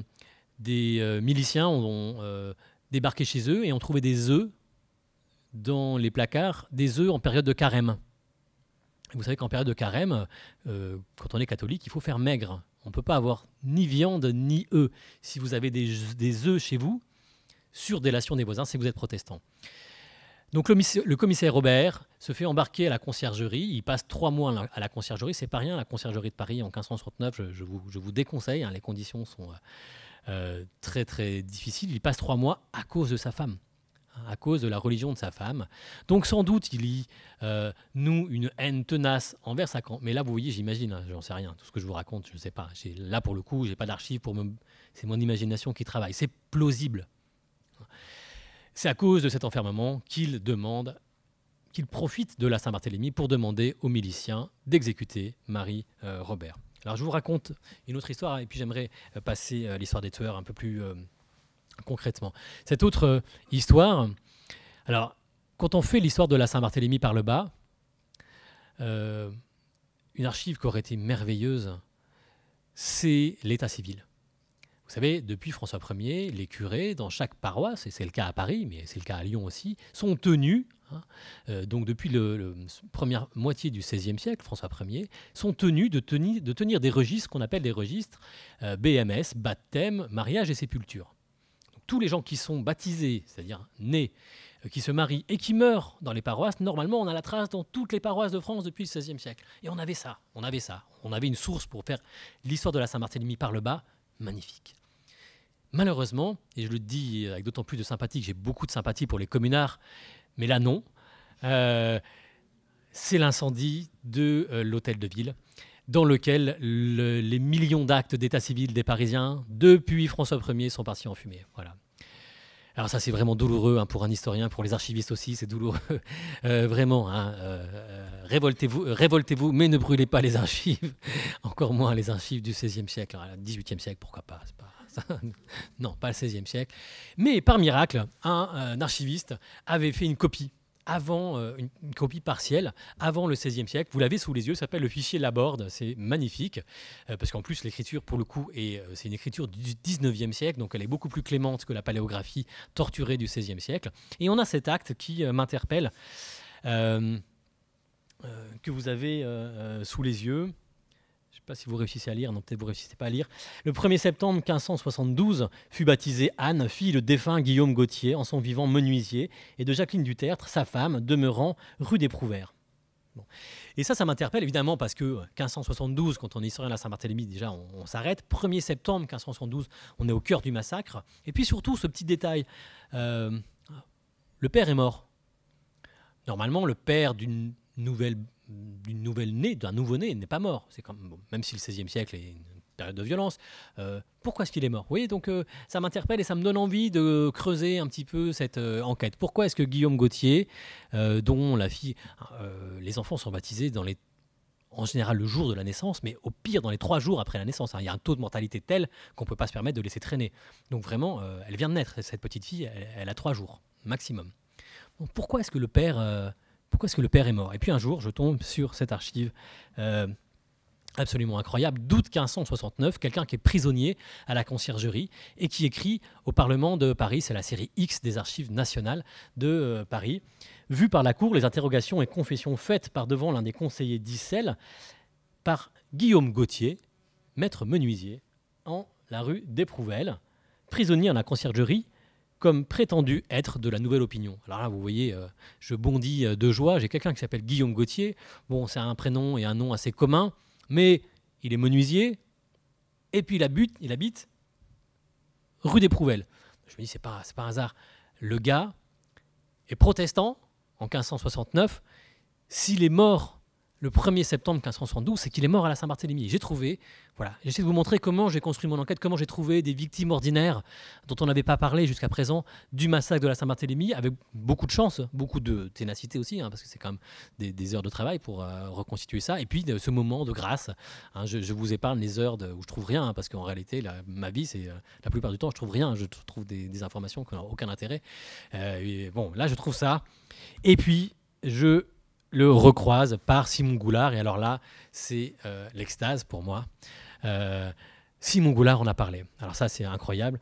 des miliciens ont débarqué chez eux et ont trouvé des œufs dans les placards, des œufs en période de carême. Vous savez qu'en période de carême, quand on est catholique, il faut faire maigre. On ne peut pas avoir ni viande ni œufs. Si vous avez des œufs chez vous, sur délation des voisins, c'est que vous êtes protestant. Donc le commissaire Robert se fait embarquer à la conciergerie. Il passe 3 mois à la conciergerie. C'est pas rien, la conciergerie de Paris en 1569. Je vous déconseille. Hein, les conditions sont très très difficiles. Il passe 3 mois à cause de sa femme, à cause de la religion de sa femme. Donc sans doute il noue une haine tenace envers sa camp. Mais là vous voyez, j'imagine, hein, j'en sais rien. Tout ce que je vous raconte, je ne sais pas. Là pour le coup, j'ai pas d'archives c'est mon imagination qui travaille. C'est plausible. C'est à cause de cet enfermement qu'il profite de la Saint-Barthélemy pour demander aux miliciens d'exécuter Marie Robert. Alors je vous raconte une autre histoire et puis j'aimerais passer à l'histoire des tueurs un peu plus concrètement. Cette autre histoire, alors, quand on fait l'histoire de la Saint-Barthélemy par le bas, une archive qui aurait été merveilleuse, c'est l'état civil. Vous savez, depuis François Ier, les curés, dans chaque paroisse, et c'est le cas à Paris, mais c'est le cas à Lyon aussi, sont tenus, donc depuis la première moitié du XVIe siècle, François Ier, sont tenus de tenir des registres qu'on appelle des registres BMS, baptême, mariage et sépulture. Donc, tous les gens qui sont baptisés, c'est-à-dire nés, qui se marient et qui meurent dans les paroisses, normalement, on a la trace dans toutes les paroisses de France depuis le XVIe siècle. Et on avait ça. On avait une source pour faire l'histoire de la Saint-Barthélemy par le bas, magnifique. Malheureusement, et je le dis avec d'autant plus de sympathie que j'ai beaucoup de sympathie pour les communards, mais là non, c'est l'incendie de l'hôtel de ville, dans lequel les millions d'actes d'état civil des Parisiens, depuis François Ier, sont partis en fumée. Voilà. Alors ça, c'est vraiment douloureux pour un historien, pour les archivistes aussi, c'est douloureux. Vraiment, révoltez-vous, mais ne brûlez pas les archives, encore moins les archives du XVIe siècle. Alors, le XVIIIe siècle, pourquoi pas, c'est pas ça. Non, pas le XVIe siècle. Mais par miracle, un archiviste avait fait une copie une copie partielle avant le XVIe siècle. Vous l'avez sous les yeux, ça s'appelle le fichier Laborde. C'est magnifique, parce qu'en plus, l'écriture, pour le coup, c'est une écriture du XIXe siècle, donc elle est beaucoup plus clémente que la paléographie torturée du XVIe siècle. Et on a cet acte qui m'interpelle, que vous avez sous les yeux. Je ne sais pas si vous réussissez à lire, non, peut-être vous ne réussissez pas à lire. Le 1er septembre 1572 fut baptisée Anne, fille de défunt Guillaume Gautier, en son vivant menuisier, et de Jacqueline du Tertre, sa femme, demeurant rue des Prouvaires. Bon. Et ça m'interpelle évidemment parce que 1572, quand on est historien de la Saint-Barthélemy, déjà on s'arrête. 1er septembre 1572, on est au cœur du massacre. Et puis surtout, ce petit détail, le père est mort. Normalement, le père d'un nouveau-né n'est pas mort. C'est comme, bon, même si le XVIe siècle est une période de violence, pourquoi est-ce qu'il est mort? Vous voyez, donc ça m'interpelle et ça me donne envie de creuser un petit peu cette enquête. Pourquoi est-ce que Guillaume Gautier, dont la fille, les enfants sont baptisés en général le jour de la naissance, mais au pire dans les 3 jours après la naissance. Il y a un taux de mortalité tel qu'on ne peut pas se permettre de laisser traîner. Donc vraiment, elle vient de naître, cette petite fille, elle a 3 jours maximum. Bon, pourquoi est-ce que le père est mort? Et puis un jour, je tombe sur cette archive absolument incroyable, d'août 1569, quelqu'un qui est prisonnier à la conciergerie et qui écrit au Parlement de Paris, c'est la série X des archives nationales de Paris. Vu par la cour, les interrogations et confessions faites par devant l'un des conseillers d'Issel par Guillaume Gautier, maître menuisier, en la rue d'Éprouvelle, prisonnier à la conciergerie, comme prétendu être de la Nouvelle Opinion. Alors là, vous voyez, je bondis de joie. J'ai quelqu'un qui s'appelle Guillaume Gautier. Bon, c'est un prénom et un nom assez commun, mais il est menuisier. Et puis il habite rue d'Éprouvelle. Je me dis, c'est pas un hasard. Le gars est protestant en 1569. S'il est mort le 1er septembre 1572, c'est qu'il est mort à la Saint-Barthélemy. J'ai trouvé, voilà, j'essaie de vous montrer comment j'ai construit mon enquête, comment j'ai trouvé des victimes ordinaires dont on n'avait pas parlé jusqu'à présent du massacre de la Saint-Barthélemy, avec beaucoup de chance, beaucoup de ténacité aussi, parce que c'est quand même des heures de travail pour reconstituer ça, et puis ce moment de grâce. Je vous épargne les heures où je trouve rien, parce qu'en réalité, ma vie, c'est la plupart du temps, je trouve rien, je trouve des informations qui n'ont aucun intérêt. Bon, là, je trouve ça, et puis je le recroise par Simon Goulard. Et alors là, c'est l'extase pour moi. Simon Goulard en a parlé. Alors ça, c'est incroyable.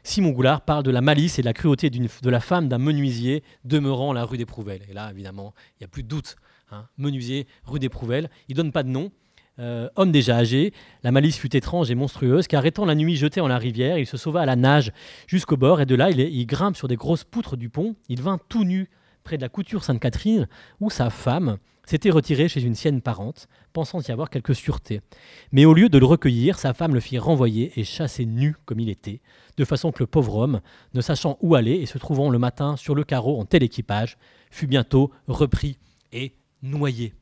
Simon Goulard parle de la malice et de la cruauté de la femme d'un menuisier demeurant à la rue d'Éprouvelle. Et là, évidemment, il n'y a plus de doute. Menuisier, rue d'Éprouvelle. Il ne donne pas de nom. Homme déjà âgé, la malice fut étrange et monstrueuse, car étant la nuit jeté en la rivière, il se sauva à la nage jusqu'au bord. Et de là, il grimpe sur des grosses poutres du pont. Il vint tout nu près de la couture Sainte-Catherine, où sa femme s'était retirée chez une sienne parente, pensant y avoir quelque sûreté. Mais au lieu de le recueillir, sa femme le fit renvoyer et chasser nu comme il était, de façon que le pauvre homme, ne sachant où aller et se trouvant le matin sur le carreau en tel équipage, fut bientôt repris et noyé.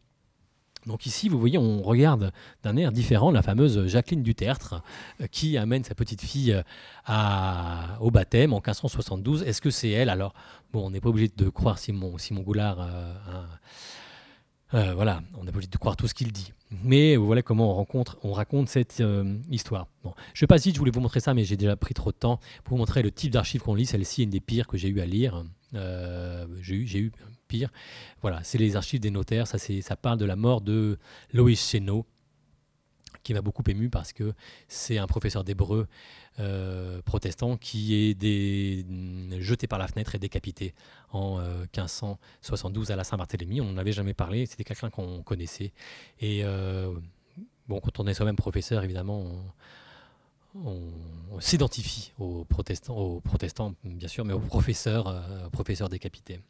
Donc ici, vous voyez, on regarde d'un air différent la fameuse Jacqueline du Tertre qui amène sa petite fille au baptême en 1572. Est-ce que c'est elle? Alors, bon, on n'est pas obligé de croire Simon Goulard Voilà, on n'a pas obligé de croire tout ce qu'il dit. Mais voilà comment on raconte cette histoire. Bon, je passe vite, je voulais vous montrer ça, mais j'ai déjà pris trop de temps pour vous montrer le type d'archives qu'on lit. Celle-ci est une des pires que j'ai eu à lire. J'ai eu pire. Voilà, c'est les archives des notaires. Ça parle de la mort de Loïs Chénaud, qui m'a beaucoup ému parce que c'est un professeur d'hébreu protestant qui est jeté par la fenêtre et décapité en 1572 à la Saint-Barthélemy. On n'en avait jamais parlé, c'était quelqu'un qu'on connaissait. Et bon, quand on est soi-même professeur, évidemment, on s'identifie aux protestants, bien sûr, mais aux professeurs décapités.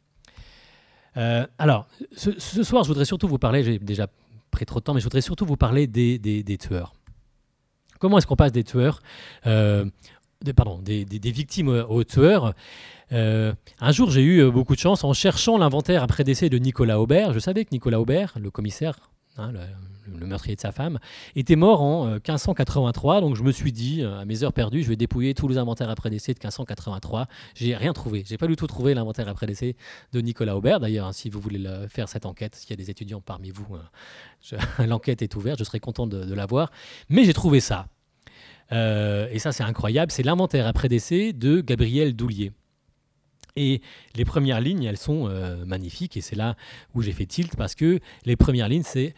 Alors, ce soir, je voudrais surtout vous parler, j'ai déjà pris trop de temps, mais je voudrais surtout vous parler des tueurs. Comment est-ce qu'on passe des tueurs, des victimes aux tueurs? Un jour, j'ai eu beaucoup de chance en cherchant l'inventaire après décès de Nicolas Aubert. Je savais que Nicolas Aubert, le commissaire, le meurtrier de sa femme, était mort en 1583. Donc je me suis dit, à mes heures perdues, je vais dépouiller tous les inventaires après décès de 1583. J'ai rien trouvé. J'ai pas du tout trouvé l'inventaire après décès de Nicolas Aubert. D'ailleurs, si vous voulez faire cette enquête, s'il y a des étudiants parmi vous, l'enquête est ouverte. Je serais content de la voir. Mais j'ai trouvé ça. Et ça, c'est incroyable. C'est l'inventaire après décès de Gabriel Doulier. Et les premières lignes, elles sont magnifiques. Et c'est là où j'ai fait tilt, parce que les premières lignes, c'est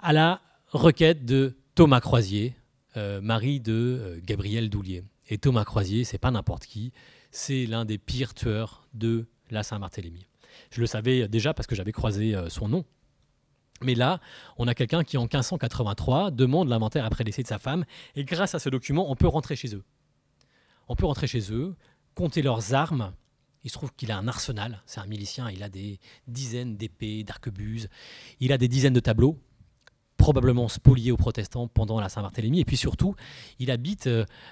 à la requête de Thomas Croisier, mari de Gabriel Doulier. Et Thomas Croisier, c'est pas n'importe qui. C'est l'un des pires tueurs de la Saint-Barthélemy. Je le savais déjà parce que j'avais croisé son nom. Mais là, on a quelqu'un qui, en 1583, demande l'inventaire après décès de sa femme. Et grâce à ce document, on peut rentrer chez eux. On peut rentrer chez eux, compter leurs armes. Il se trouve qu'il a un arsenal. C'est un milicien. Il a des dizaines d'épées, d'arquebuses. Il a des dizaines de tableaux, probablement spoliés aux protestants pendant la Saint-Barthélemy. Et puis surtout, il habite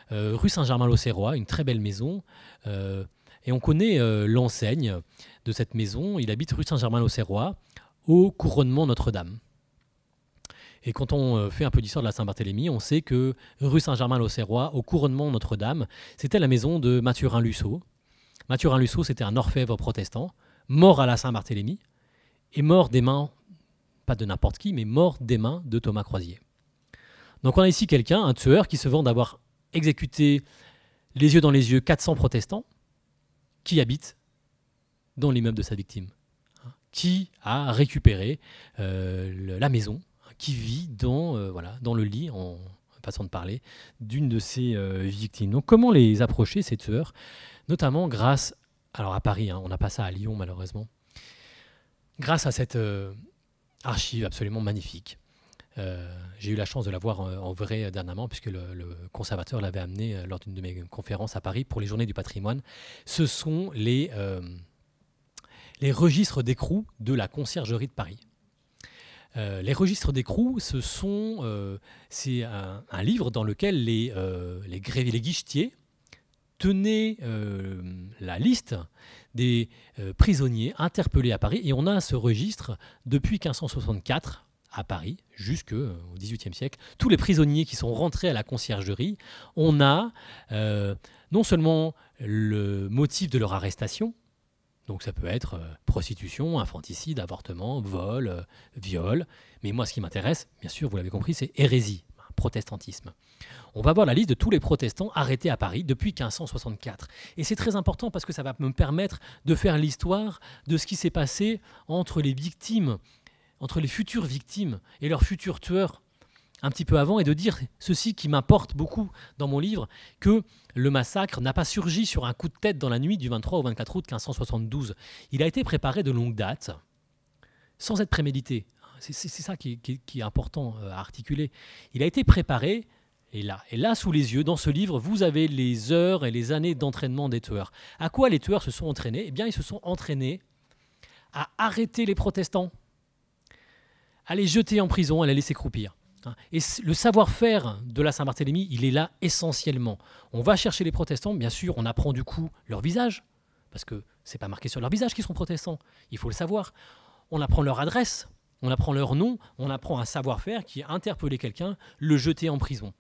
rue Saint-Germain-l'Auxerrois, une très belle maison. Et on connaît l'enseigne de cette maison. Il habite rue Saint-Germain-l'Auxerrois, au couronnement Notre-Dame. Et quand on fait un peu d'histoire de la Saint-Barthélemy, on sait que rue Saint-Germain-l'Auxerrois, au couronnement Notre-Dame, c'était la maison de Mathurin Lusso. Mathurin Lusso, c'était un orfèvre protestant, mort à la Saint-Barthélemy, et mort des mains, pas de n'importe qui, mais mort des mains de Thomas Croisier. Donc on a ici quelqu'un, un tueur, qui se vante d'avoir exécuté les yeux dans les yeux 400 protestants, qui habite dans l'immeuble de sa victime, qui a récupéré la maison, qui vit dans le lit, en façon de parler, d'une de ses victimes. Donc comment les approcher, ces tueurs? Notamment grâce, alors à Paris, on n'a pas ça à Lyon malheureusement, grâce à cette archive absolument magnifique. J'ai eu la chance de la voir en vrai dernièrement, puisque le conservateur l'avait amené lors d'une de mes conférences à Paris pour les Journées du patrimoine. Ce sont les registres d'écrou de la conciergerie de Paris. Les registres d'écrou, c'est un livre dans lequel les guichetiers tenaient la liste des prisonniers interpellés à Paris. Et on a ce registre depuis 1564 à Paris, jusqu'au XVIIIe siècle. Tous les prisonniers qui sont rentrés à la conciergerie, on a non seulement le motif de leur arrestation, donc ça peut être prostitution, infanticide, avortement, vol, viol. Mais moi, ce qui m'intéresse, bien sûr, vous l'avez compris, c'est hérésie, protestantisme. On va voir la liste de tous les protestants arrêtés à Paris depuis 1564. Et c'est très important parce que ça va me permettre de faire l'histoire de ce qui s'est passé entre les victimes, entre les futures victimes et leurs futurs tueurs un petit peu avant, et de dire ceci qui m'importe beaucoup dans mon livre, que le massacre n'a pas surgi sur un coup de tête dans la nuit du 23 au 24 août 1572. Il a été préparé de longue date, sans être prémédité. C'est ça qui est important à articuler. Il a été préparé, et là, sous les yeux, dans ce livre, vous avez les heures et les années d'entraînement des tueurs. À quoi les tueurs se sont entraînés? Eh bien, ils se sont entraînés à arrêter les protestants, à les jeter en prison, à les laisser croupir. Et le savoir-faire de la Saint-Barthélemy, il est là essentiellement. On va chercher les protestants, bien sûr, on apprend du coup leur visage, parce que c'est pas marqué sur leur visage qu'ils sont protestants, il faut le savoir. On apprend leur adresse, on apprend leur nom, on apprend un savoir-faire qui est interpeller quelqu'un, le jeter en prison.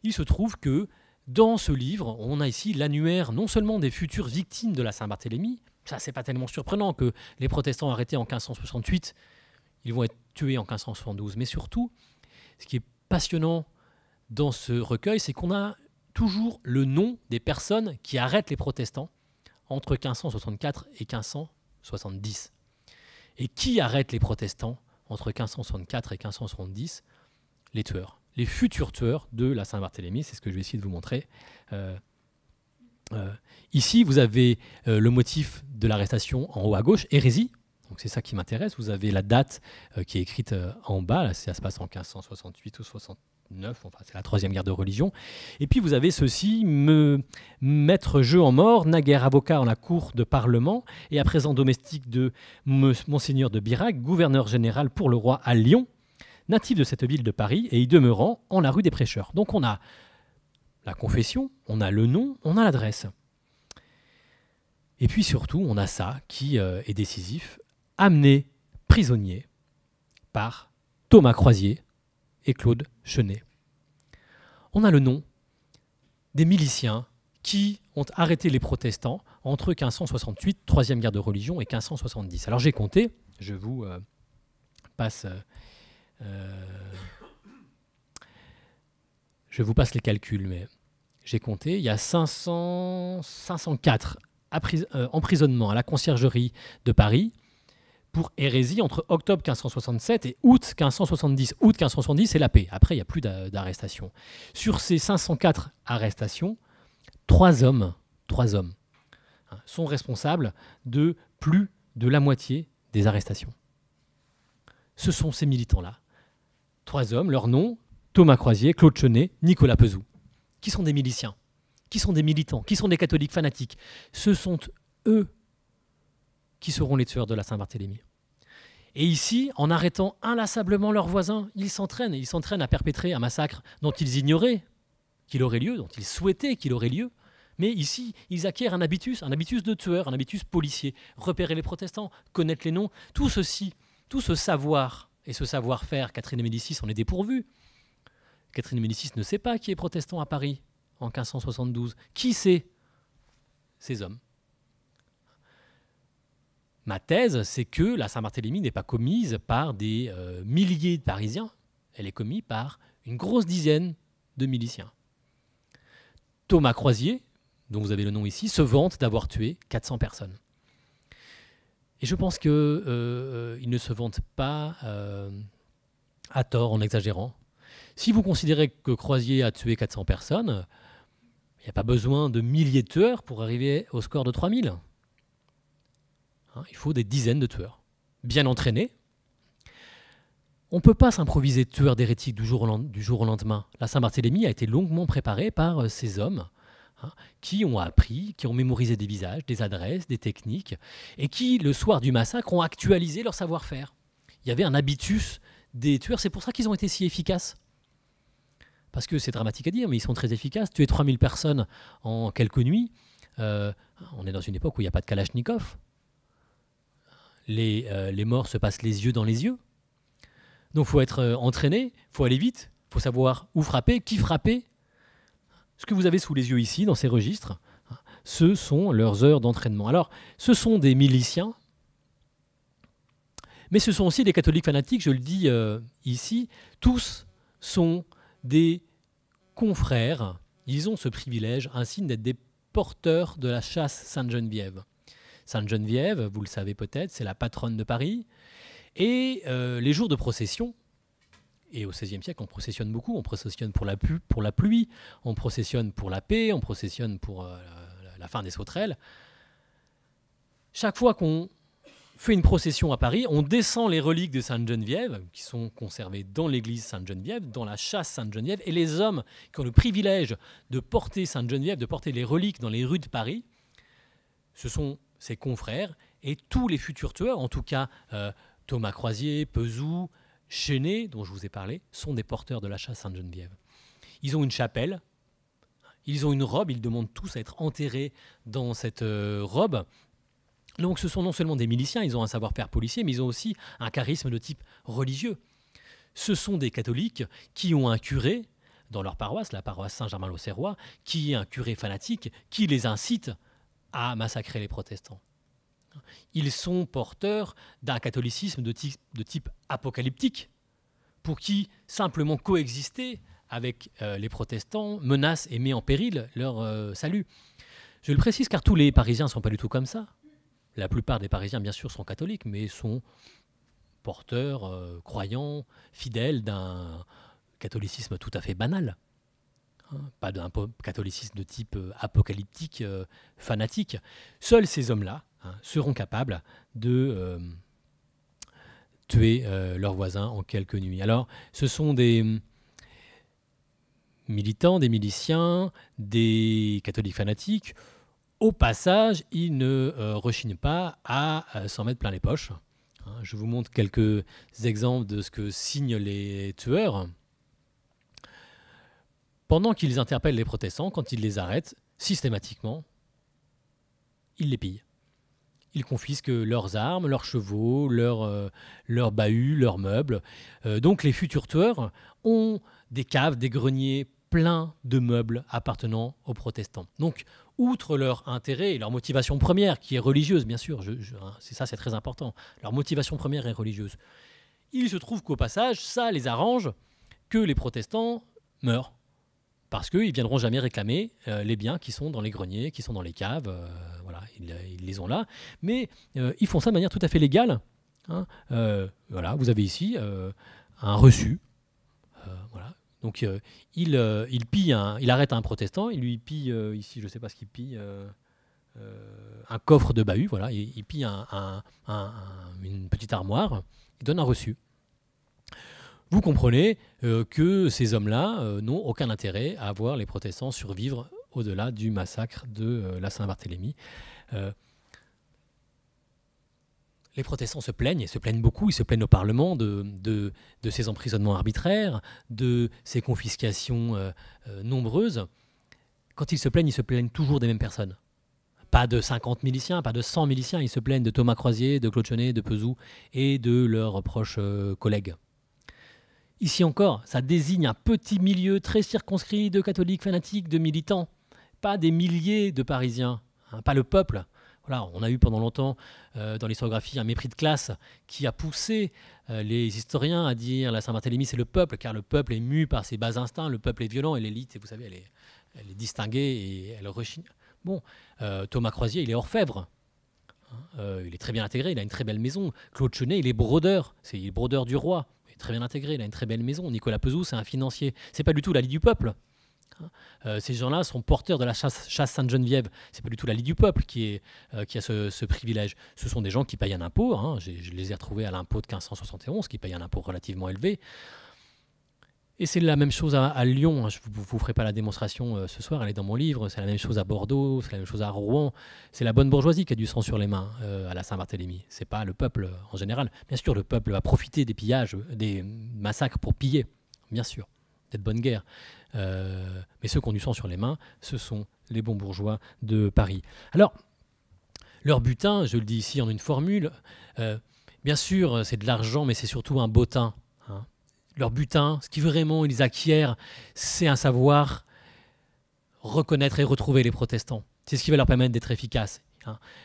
Il se trouve que dans ce livre, on a ici l'annuaire non seulement des futures victimes de la Saint-Barthélemy, ça c'est pas tellement surprenant que les protestants arrêtés en 1568, Ils vont être tués en 1572. Mais surtout, ce qui est passionnant dans ce recueil, c'est qu'on a toujours le nom des personnes qui arrêtent les protestants entre 1564 et 1570. Et qui arrête les protestants entre 1564 et 1570? Les tueurs, les futurs tueurs de la Saint-Barthélemy. C'est ce que je vais essayer de vous montrer. Ici, vous avez le motif de l'arrestation en haut à gauche, hérésie. Donc c'est ça qui m'intéresse. Vous avez la date qui est écrite en bas. Là, ça se passe en 1568 ou 69. Enfin, c'est la troisième guerre de religion. Et puis vous avez ceci, maître jeu en mort, naguère avocat en la cour de parlement et à présent domestique de Monseigneur de Birac, gouverneur général pour le roi à Lyon, natif de cette ville de Paris et y demeurant en la rue des Prêcheurs. Donc on a la confession, on a le nom, on a l'adresse. Et puis surtout, on a ça qui est décisif, amené prisonnier par Thomas Croisier et Claude Chenet. On a le nom des miliciens qui ont arrêté les protestants entre 1568, troisième guerre de religion, et 1570. Alors j'ai compté, je vous passe les calculs, mais j'ai compté, il y a 504 emprisonnements à la conciergerie de Paris pour hérésie entre octobre 1567 et août 1570. Août 1570, c'est la paix. Après, il n'y a plus d'arrestations. Sur ces 504 arrestations, 3 hommes sont responsables de plus de la moitié des arrestations. Ce sont ces militants-là. 3 hommes, leur nom, Thomas Croisier, Claude Chenet, Nicolas Pezou, qui sont des miliciens, qui sont des militants, qui sont des catholiques fanatiques. Ce sont eux qui seront les tueurs de la Saint-Barthélemy. Et ici, en arrêtant inlassablement leurs voisins, ils s'entraînent à perpétrer un massacre dont ils ignoraient qu'il aurait lieu, dont ils souhaitaient qu'il aurait lieu. Mais ici, ils acquièrent un habitus de tueur, un habitus policier. Repérer les protestants, connaître les noms, tout ceci, tout ce savoir et ce savoir-faire, Catherine de Médicis en est dépourvue. Catherine de Médicis ne sait pas qui est protestant à Paris en 1572. Qui sait? Ces hommes. Ma thèse, c'est que la Saint-Barthélemy n'est pas commise par des milliers de Parisiens, elle est commise par une grosse dizaine de miliciens. Thomas Croisier, dont vous avez le nom ici, se vante d'avoir tué 400 personnes. Et je pense qu'il ne se vante pas à tort en exagérant. Si vous considérez que Croisier a tué 400 personnes, il n'y a pas besoin de milliers de tueurs pour arriver au score de 3000. Il faut des dizaines de tueurs, bien entraînés. On ne peut pas s'improviser tueur d'hérétiques du jour au lendemain. La Saint-Barthélemy a été longuement préparée par ces hommes qui ont appris, qui ont mémorisé des visages, des adresses, des techniques, et qui, le soir du massacre, ont actualisé leur savoir-faire. Il y avait un habitus des tueurs, c'est pour ça qu'ils ont été si efficaces. Parce que c'est dramatique à dire, mais ils sont très efficaces. Tuer 3000 personnes en quelques nuits, on est dans une époque où il n'y a pas de Kalachnikov. Les morts se passent les yeux dans les yeux. Donc il faut être entraîné, il faut aller vite, il faut savoir où frapper, qui frapper. Ce que vous avez sous les yeux ici, dans ces registres, ce sont leurs heures d'entraînement. Alors, ce sont des miliciens, mais ce sont aussi des catholiques fanatiques, je le dis ici. Tous sont des confrères. Ils ont ce privilège, ainsi, d'être des porteurs de la chasse Sainte-Geneviève. Sainte-Geneviève, vous le savez peut-être, c'est la patronne de Paris. Et les jours de procession, et au XVIe siècle, on processionne beaucoup. On processionne pour la pluie, on processionne pour la paix, on processionne pour la fin des sauterelles. Chaque fois qu'on fait une procession à Paris, on descend les reliques de Sainte-Geneviève, qui sont conservées dans l'église Sainte-Geneviève, dans la chasse Sainte-Geneviève, et les hommes qui ont le privilège de porter Sainte-Geneviève, de porter les reliques dans les rues de Paris, ce sont ses confrères et tous les futurs tueurs, en tout cas Thomas Croisier, Pezou, Chenet, dont je vous ai parlé, sont des porteurs de la chasse Sainte-Geneviève. Ils ont une chapelle, ils ont une robe, ils demandent tous à être enterrés dans cette robe. Donc ce sont non seulement des miliciens, ils ont un savoir-faire policier, mais ils ont aussi un charisme de type religieux. Ce sont des catholiques qui ont un curé dans leur paroisse, la paroisse Saint-Germain-l'Auxerrois, qui est un curé fanatique, qui les incite à massacrer les protestants. Ils sont porteurs d'un catholicisme de type apocalyptique, pour qui simplement coexister avec les protestants menace et met en péril leur salut. Je le précise car tous les Parisiens ne sont pas du tout comme ça. La plupart des Parisiens, bien sûr, sont catholiques, mais sont porteurs, croyants, fidèles d'un catholicisme tout à fait banal. Pas d'un catholicisme de type apocalyptique, fanatique. Seuls ces hommes-là seront capables de tuer leurs voisins en quelques nuits. Alors, ce sont des militants, des miliciens, des catholiques fanatiques. Au passage, ils ne rechignent pas à s'en mettre plein les poches. Je vous montre quelques exemples de ce que signent les tueurs. Pendant qu'ils interpellent les protestants, quand ils les arrêtent, systématiquement, ils les pillent. Ils confisquent leurs armes, leurs chevaux, leurs bahuts, leurs meubles. Donc les futurs tueurs ont des caves, des greniers pleins de meubles appartenant aux protestants. Donc, outre leur intérêt et leur motivation première, qui est religieuse, bien sûr, c'est très important, leur motivation première est religieuse, il se trouve qu'au passage, ça les arrange que les protestants meurent. Parce qu'ils ne viendront jamais réclamer les biens qui sont dans les greniers, qui sont dans les caves. Voilà, ils les ont là. Mais ils font ça de manière tout à fait légale. Voilà, vous avez ici un reçu. Voilà. Donc il arrête un protestant, il lui pille, ici je ne sais pas ce qu'il pille, un coffre de bahut. Voilà, il pille une petite armoire, il donne un reçu. Vous comprenez que ces hommes-là n'ont aucun intérêt à voir les protestants survivre au-delà du massacre de la Saint-Barthélemy. Les protestants se plaignent, et se plaignent beaucoup, ils se plaignent au Parlement de ces emprisonnements arbitraires, de ces confiscations nombreuses. Quand ils se plaignent toujours des mêmes personnes. Pas de 50 miliciens, pas de 100 miliciens, ils se plaignent de Thomas Croisier, de Claude Chenet, de Pezou et de leurs proches collègues. Ici encore, ça désigne un petit milieu très circonscrit de catholiques fanatiques, de militants, pas des milliers de Parisiens, pas le peuple. Voilà, on a eu pendant longtemps dans l'historiographie un mépris de classe qui a poussé les historiens à dire la Saint-Barthélemy c'est le peuple, car le peuple est mu par ses bas instincts, le peuple est violent et l'élite, vous savez, elle est distinguée et elle rechigne. Bon, Thomas Croisier, il est orfèvre. Il est très bien intégré, il a une très belle maison. Claude Chenet, il est brodeur, il est brodeur du roi. Très bien intégré, il a une très belle maison. Nicolas Pezou, c'est un financier. C'est pas du tout la Ligue du peuple. Ces gens-là sont porteurs de la chasse Sainte-Geneviève. C'est pas du tout la Ligue du peuple qui a ce privilège. Ce sont des gens qui payent un impôt. Je les ai retrouvés à l'impôt de 1571, qui payent un impôt relativement élevé. Et c'est la même chose à Lyon. Je ne vous ferai pas la démonstration ce soir, elle est dans mon livre. C'est la même chose à Bordeaux, c'est la même chose à Rouen. C'est la bonne bourgeoisie qui a du sang sur les mains à la Saint-Barthélemy. Ce n'est pas le peuple en général. Bien sûr, le peuple va profiter des pillages, des massacres pour piller, bien sûr, d'être bonne guerre. Mais ceux qui ont du sang sur les mains, ce sont les bons bourgeois de Paris. Alors, leur butin, je le dis ici en une formule, bien sûr, c'est de l'argent, mais c'est surtout un bottin. Leur butin, ce qui vraiment ils acquièrent, c'est un savoir reconnaître et retrouver les protestants. C'est ce qui va leur permettre d'être efficaces.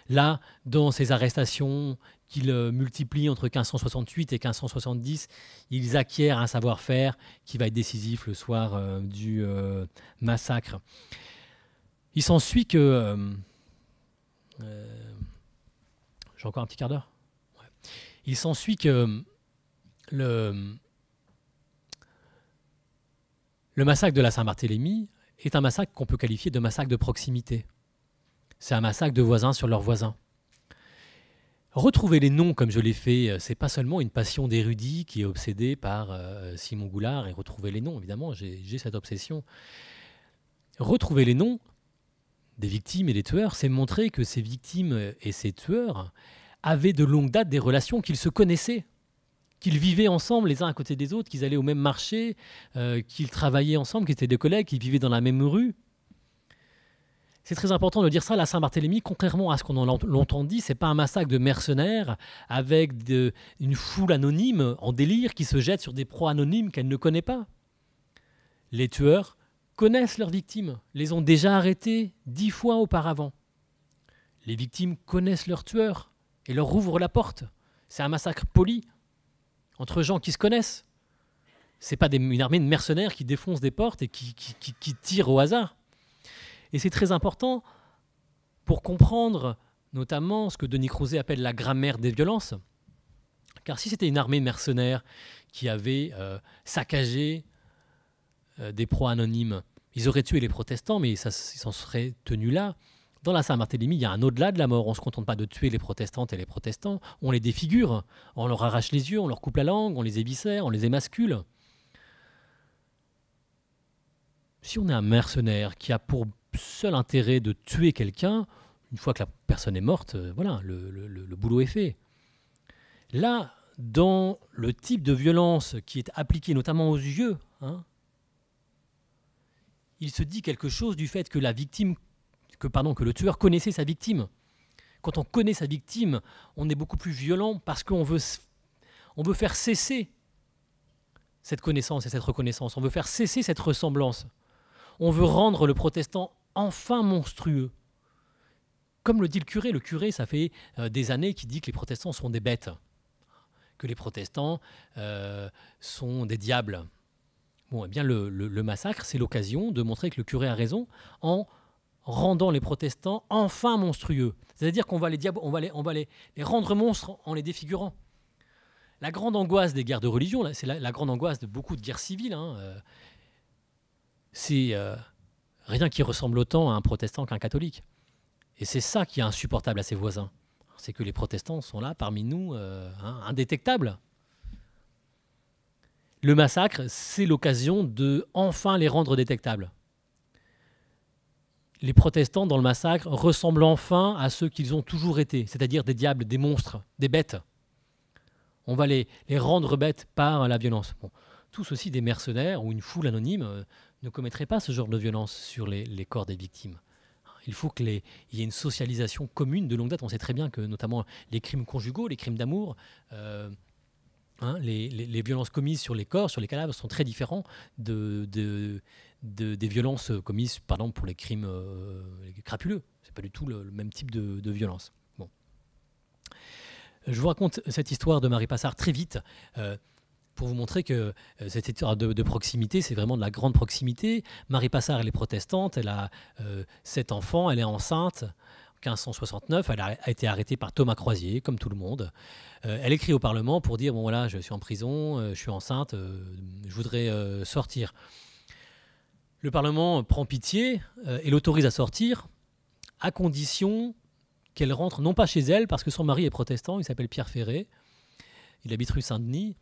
Là, dans ces arrestations qu'ils multiplient entre 1568 et 1570, ils acquièrent un savoir-faire qui va être décisif le soir du massacre. Il s'ensuit que... j'ai encore un petit quart d'heure. Ouais. Il s'ensuit que le massacre de la Saint-Barthélemy est un massacre qu'on peut qualifier de massacre de proximité. C'est un massacre de voisins sur leurs voisins. Retrouver les noms comme je l'ai fait, c'est pas seulement une passion d'érudit qui est obsédée par Simon Goulart et retrouver les noms, évidemment, j'ai cette obsession. Retrouver les noms des victimes et des tueurs, c'est montrer que ces victimes et ces tueurs avaient de longue date des relations, qu'ils se connaissaient, qu'ils vivaient ensemble les uns à côté des autres, qu'ils allaient au même marché, qu'ils travaillaient ensemble, qu'ils étaient des collègues, qu'ils vivaient dans la même rue. C'est très important de dire ça, la Saint-Barthélemy, contrairement à ce qu'on en longtemps dit, c'est pas un massacre de mercenaires avec une foule anonyme en délire qui se jette sur des proies anonymes qu'elle ne connaît pas. Les tueurs connaissent leurs victimes, les ont déjà arrêtées 10 fois auparavant. Les victimes connaissent leurs tueurs, et leur ouvre la porte. C'est un massacre poli, entre gens qui se connaissent. C'est pas une armée de mercenaires qui défoncent des portes et qui tirent au hasard. Et c'est très important pour comprendre notamment ce que Denis Crouzet appelle la grammaire des violences. Car si c'était une armée de mercenaires qui avait saccagé des proies anonymes, ils auraient tué les protestants, mais ils s'en seraient tenus là. Dans la Saint-Barthélemy, il y a un au-delà de la mort. On ne se contente pas de tuer les protestantes et les protestants, on les défigure, on leur arrache les yeux, on leur coupe la langue, on les éviscère, on les émascule. Si on est un mercenaire qui a pour seul intérêt de tuer quelqu'un, une fois que la personne est morte, voilà, le boulot est fait. Là, dans le type de violence qui est appliqué notamment aux yeux, il se dit quelque chose du fait que que le tueur connaissait sa victime. Quand on connaît sa victime, on est beaucoup plus violent parce qu'on veut faire cesser cette connaissance et cette reconnaissance. On veut faire cesser cette ressemblance. On veut rendre le protestant enfin monstrueux. Comme le dit le curé, ça fait des années qu'il dit que les protestants sont des bêtes, que les protestants sont des diables. Bon, eh bien, le massacre, c'est l'occasion de montrer que le curé a raison en rendant les protestants enfin monstrueux. C'est-à-dire qu'on va les rendre monstres en les défigurant. La grande angoisse des guerres de religion, c'est la grande angoisse de beaucoup de guerres civiles, c'est rien qui ressemble autant à un protestant qu'un catholique. Et c'est ça qui est insupportable à ses voisins. C'est que les protestants sont là parmi nous, indétectables. Le massacre, c'est l'occasion de enfin les rendre détectables. Les protestants, dans le massacre, ressemblent enfin à ceux qu'ils ont toujours été, c'est-à-dire des diables, des monstres, des bêtes. On va les rendre bêtes par la violence. Bon, tout ceci, des mercenaires ou une foule anonyme ne commettraient pas ce genre de violence sur les corps des victimes. Il faut qu'il y ait une socialisation commune de longue date. On sait très bien que notamment les crimes conjugaux, les crimes d'amour, les violences commises sur les corps, sur les cadavres, sont très différents des violences commises, par exemple, pour les crimes crapuleux. Ce n'est pas du tout le même type de violence. Bon. Je vous raconte cette histoire de Marie Passard très vite, pour vous montrer que cette histoire de proximité, c'est vraiment de la grande proximité. Marie Passard, elle est protestante, elle a 7 enfants, elle est enceinte. 1569, elle a été arrêtée par Thomas Croisier, comme tout le monde. Elle écrit au Parlement pour dire, bon voilà, je suis en prison, je suis enceinte, je voudrais sortir. Le Parlement prend pitié et l'autorise à sortir, à condition qu'elle rentre, non pas chez elle, parce que son mari est protestant, il s'appelle Pierre Ferré, il habite rue Saint-Denis.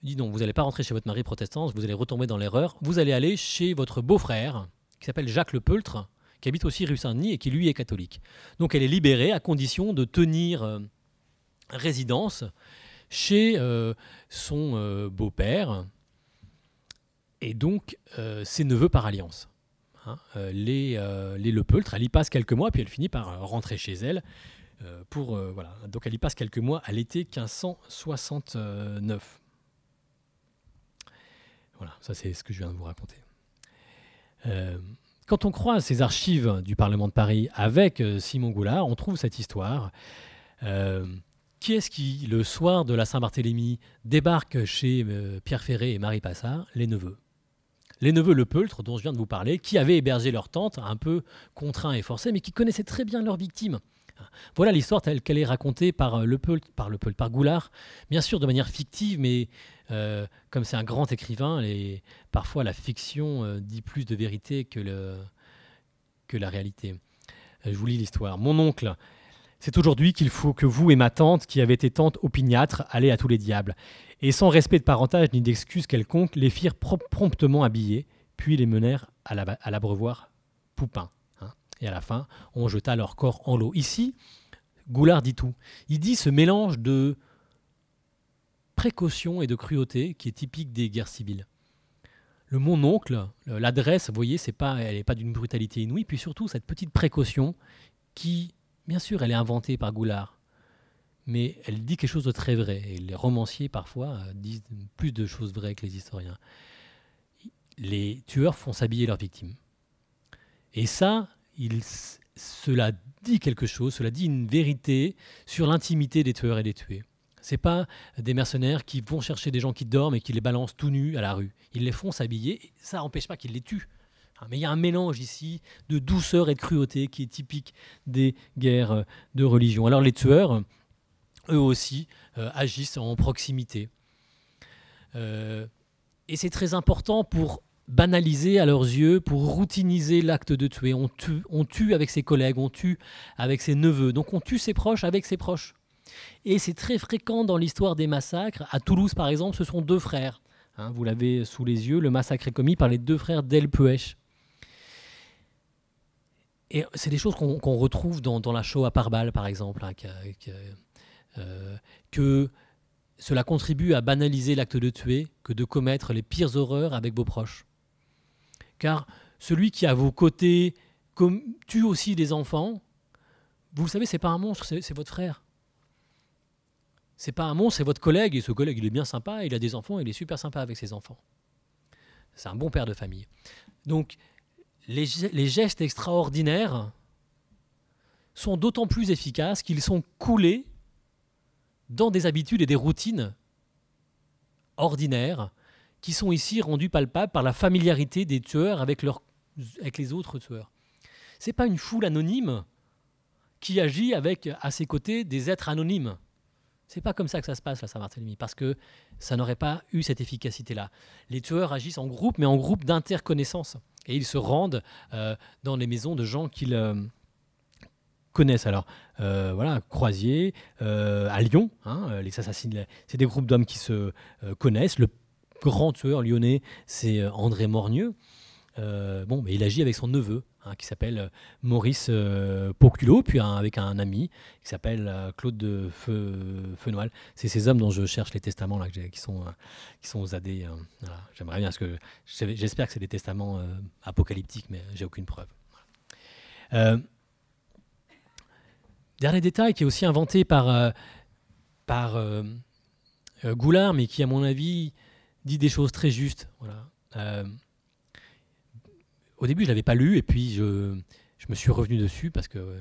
Il dit non, vous n'allez pas rentrer chez votre mari protestant, vous allez retomber dans l'erreur, vous allez aller chez votre beau-frère, qui s'appelle Jacques Le Peultre, qui habite aussi rue Saint-Denis et qui lui est catholique. Donc elle est libérée à condition de tenir résidence chez son beau-père et donc ses neveux par alliance. Les Le Peultre, elle y passe quelques mois, puis elle finit par rentrer chez elle. Voilà. Donc elle y passe quelques mois à l'été 1569. Voilà, ça c'est ce que je viens de vous raconter. Quand on croise ces archives du Parlement de Paris avec Simon Goulard, on trouve cette histoire. Qui est-ce qui, le soir de la Saint-Barthélemy, débarque chez Pierre Ferré et Marie Passard? Les neveux. Les neveux Le Peultre, dont je viens de vous parler, qui avaient hébergé leur tante, un peu contraints et forcés, mais qui connaissaient très bien leurs victimes. Voilà l'histoire telle qu'elle est racontée par par Goulard, bien sûr de manière fictive, mais comme c'est un grand écrivain, parfois la fiction dit plus de vérité que la réalité. Je vous lis l'histoire. Mon oncle, c'est aujourd'hui qu'il faut que vous et ma tante, qui avait été tante opiniâtre, allez à tous les diables. Et sans respect de parentage ni d'excuse quelconque, les firent promptement habiller, puis les menèrent à l'abreuvoir Poupin. Et à la fin, on jeta leur corps en l'eau. Ici, Goulard dit tout. Il dit ce mélange de précaution et de cruauté qui est typique des guerres civiles. Le mon oncle, l'adresse, vous voyez, elle n'est pas d'une brutalité inouïe, puis surtout cette petite précaution qui, bien sûr, elle est inventée par Goulard, mais elle dit quelque chose de très vrai. Et les romanciers, parfois, disent plus de choses vraies que les historiens. Les tueurs font s'habiller leurs victimes. Et ça, cela dit quelque chose, cela dit une vérité sur l'intimité des tueurs et des tués. Ce n'est pas des mercenaires qui vont chercher des gens qui dorment et qui les balancent tout nus à la rue. Ils les font s'habiller, et ça n'empêche pas qu'ils les tuent. Mais il y a un mélange ici de douceur et de cruauté qui est typique des guerres de religion. Alors les tueurs, eux aussi, agissent en proximité. Et c'est très important pour banaliser à leurs yeux, pour routiniser l'acte de tuer. On tue avec ses collègues, on tue avec ses neveux. Donc on tue ses proches avec ses proches. Et c'est très fréquent dans l'histoire des massacres. À Toulouse, par exemple, ce sont 2 frères. Vous l'avez sous les yeux, le massacre est commis par les 2 frères d'El Peuech. Et c'est des choses qu'on retrouve dans la Shoah par balle, par exemple, que cela contribue à banaliser l'acte de tuer que de commettre les pires horreurs avec vos proches. Car celui qui, à vos côtés, tue aussi des enfants, vous le savez, ce n'est pas un monstre, c'est votre frère. C'est pas un monstre, c'est votre collègue, et ce collègue, il est bien sympa, il a des enfants, il est super sympa avec ses enfants. C'est un bon père de famille. Donc, les gestes extraordinaires sont d'autant plus efficaces qu'ils sont coulés dans des habitudes et des routines ordinaires qui sont ici rendues palpables par la familiarité des tueurs avec les autres tueurs. Ce n'est pas une foule anonyme qui agit avec à ses côtés des êtres anonymes. C'est pas comme ça que ça se passe, la Saint-Barthélemy, parce que ça n'aurait pas eu cette efficacité-là. Les tueurs agissent en groupe, mais en groupe d'interconnaissance. Et ils se rendent dans les maisons de gens qu'ils connaissent. Alors, voilà, Croisier, à Lyon, les assassins, c'est des groupes d'hommes qui se connaissent. Le grand tueur lyonnais, c'est André Morgneux. Mais il agit avec son neveu, qui s'appelle Maurice Poculot, puis avec un ami qui s'appelle Claude de Fenoil. C'est ces hommes dont je cherche les testaments là, qui sont aux AD. Voilà. J'aimerais bien, parce que j'espère que c'est des testaments apocalyptiques, mais j'ai aucune preuve. Dernier détail qui est aussi inventé par Goulard, mais qui, à mon avis, dit des choses très justes. Voilà. Au début, je ne l'avais pas lu, et puis je me suis revenu dessus, parce que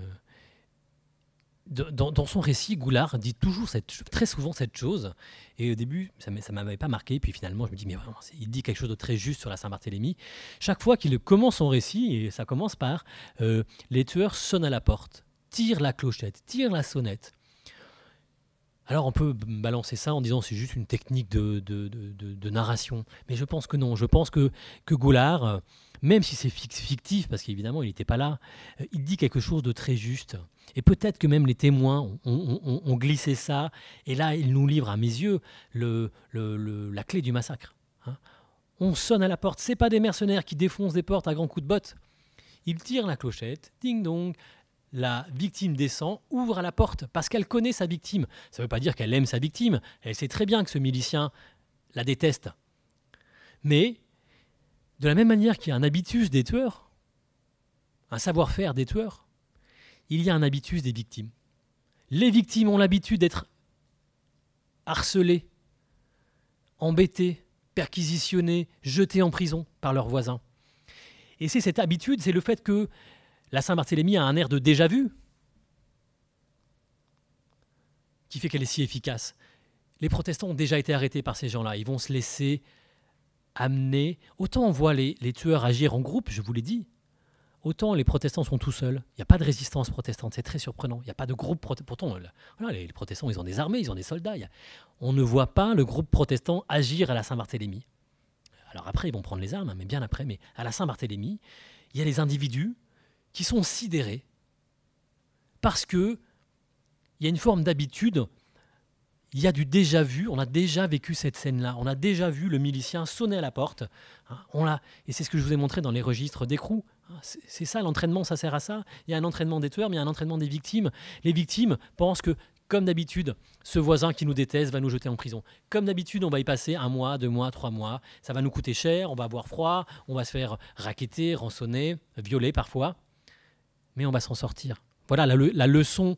dans son récit, Goulard dit toujours très souvent cette chose, et au début, ça ne m'avait pas marqué, puis finalement, je me dis, mais vraiment, il dit quelque chose de très juste sur la Saint-Barthélemy. Chaque fois qu'il commence son récit, et ça commence par les tueurs sonnent à la porte, tirent la clochette, tirent la sonnette. Alors on peut balancer ça en disant c'est juste une technique de narration, mais je pense que non. Je pense que Goulard, même si c'est fictif, parce qu'évidemment il n'était pas là, il dit quelque chose de très juste. Et peut-être que même les témoins ont glissé ça, et là il nous livre à mes yeux la clé du massacre. On sonne à la porte, c'est pas des mercenaires qui défoncent des portes à grands coups de botte. Ils tirent la clochette, ding dong. La victime descend, ouvre à la porte parce qu'elle connaît sa victime. Ça ne veut pas dire qu'elle aime sa victime. Elle sait très bien que ce milicien la déteste. Mais, de la même manière qu'il y a un habitus des tueurs, un savoir-faire des tueurs, il y a un habitus des victimes. Les victimes ont l'habitude d'être harcelées, embêtées, perquisitionnées, jetées en prison par leurs voisins. Et c'est cette habitude, c'est le fait que la Saint-Barthélemy a un air de déjà-vu qui fait qu'elle est si efficace. Les protestants ont déjà été arrêtés par ces gens-là. Ils vont se laisser amener. Autant on voit les tueurs agir en groupe, je vous l'ai dit, autant les protestants sont tout seuls. Il n'y a pas de résistance protestante, c'est très surprenant. Il n'y a pas de groupe protestant. Pourtant, les protestants, ils ont des armées, ils ont des soldats. On ne voit pas le groupe protestant agir à la Saint-Barthélemy. Alors après, ils vont prendre les armes, mais bien après. Mais à la Saint-Barthélemy, il y a les individus qui sont sidérés parce qu'il y a une forme d'habitude, il y a du déjà-vu, on a déjà vécu cette scène-là, on a déjà vu le milicien sonner à la porte, et c'est ce que je vous ai montré dans les registres d'écrou. C'est ça, l'entraînement, ça sert à ça. Il y a un entraînement des tueurs, mais il y a un entraînement des victimes. Les victimes pensent que, comme d'habitude, ce voisin qui nous déteste va nous jeter en prison. Comme d'habitude, on va y passer 1 mois, 2 mois, 3 mois, ça va nous coûter cher, on va avoir froid, on va se faire racketter, rançonner, violer parfois. Mais on va s'en sortir. Voilà la leçon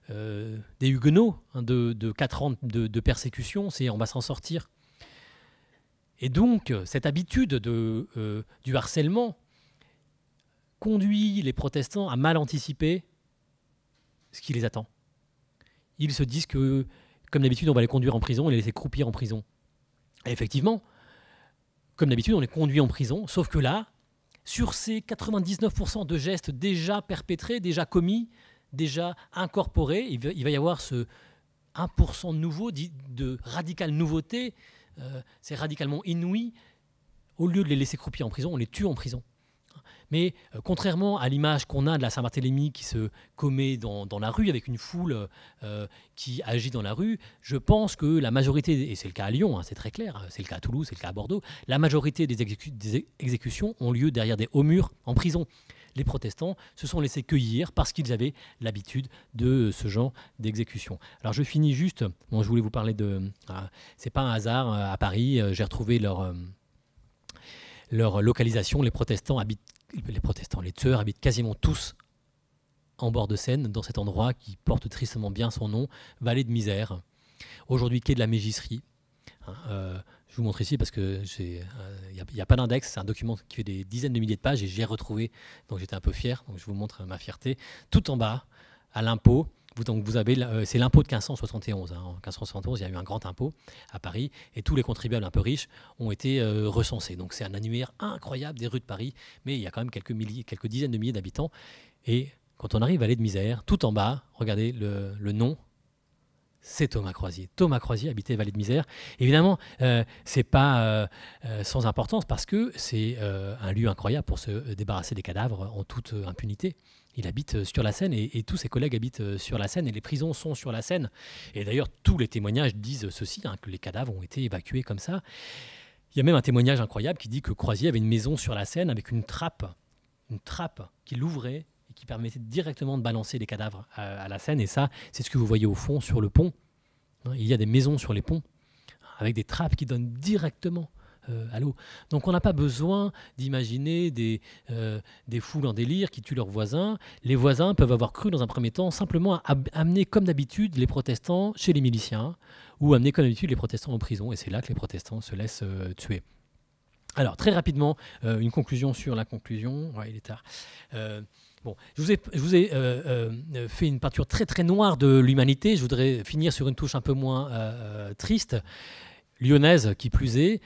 des Huguenots de 4 ans de persécution, c'est on va s'en sortir. Et donc, cette habitude du harcèlement conduit les protestants à mal anticiper ce qui les attend. Ils se disent que, comme d'habitude, on va les conduire en prison et les laisser croupir en prison. Et effectivement, comme d'habitude, on les conduit en prison, sauf que là, sur ces 99% de gestes déjà perpétrés, déjà commis, déjà incorporés, il va y avoir ce 1% de nouveau, de radicale nouveauté, c'est radicalement inouï. Au lieu de les laisser croupir en prison, on les tue en prison. Mais contrairement à l'image qu'on a de la Saint-Barthélemy qui se commet dans la rue avec une foule qui agit dans la rue, je pense que la majorité, et c'est le cas à Lyon, hein, c'est très clair, c'est le cas à Toulouse, c'est le cas à Bordeaux, la majorité des exécutions ont lieu derrière des hauts murs en prison. Les protestants se sont laissés cueillir parce qu'ils avaient l'habitude de ce genre d'exécution. Alors je finis juste, bon, je voulais vous parler de... c'est pas un hasard, à Paris, j'ai retrouvé leur localisation. Les tueurs habitent quasiment tous en bord de Seine, dans cet endroit qui porte tristement bien son nom, Vallée de Misère. Aujourd'hui, quai de la Mégisserie. Je vous montre ici parce que il n'y a pas d'index, c'est un document qui fait des dizaines de milliers de pages et j'ai retrouvé, donc j'étais un peu fier, donc je vous montre ma fierté. Tout en bas, à l'impôt, vous avez, c'est l'impôt de 1571. En 1571, il y a eu un grand impôt à Paris et tous les contribuables un peu riches ont été recensés. Donc c'est un annuaire incroyable des rues de Paris, mais il y a quand même quelques dizaines de milliers d'habitants. Et quand on arrive à Vallée de Misère, tout en bas, regardez le nom, c'est Thomas Croisier. Thomas Croisier habitait Vallée de Misère. Évidemment, c'est pas sans importance parce que c'est un lieu incroyable pour se débarrasser des cadavres en toute impunité. Il habite sur la Seine et tous ses collègues habitent sur la Seine et les prisons sont sur la Seine. Et d'ailleurs, tous les témoignages disent ceci, hein, que les cadavres ont été évacués comme ça. Il y a même un témoignage incroyable qui dit que Croisier avait une maison sur la Seine avec une trappe qui l'ouvrait et qui permettait directement de balancer les cadavres à la Seine. Et ça, c'est ce que vous voyez au fond sur le pont. Il y a des maisons sur les ponts avec des trappes qui donnent directement à l'eau. Donc on n'a pas besoin d'imaginer des foules en délire qui tuent leurs voisins. Les voisins peuvent avoir cru dans un premier temps simplement à amener comme d'habitude les protestants chez les miliciens ou amener comme d'habitude les protestants en prison. Et c'est là que les protestants se laissent tuer. Alors très rapidement, une conclusion sur la conclusion. Ouais, il est tard. Bon, je vous ai fait une peinture très très noire de l'humanité. Je voudrais finir sur une touche un peu moins triste, lyonnaise qui plus est.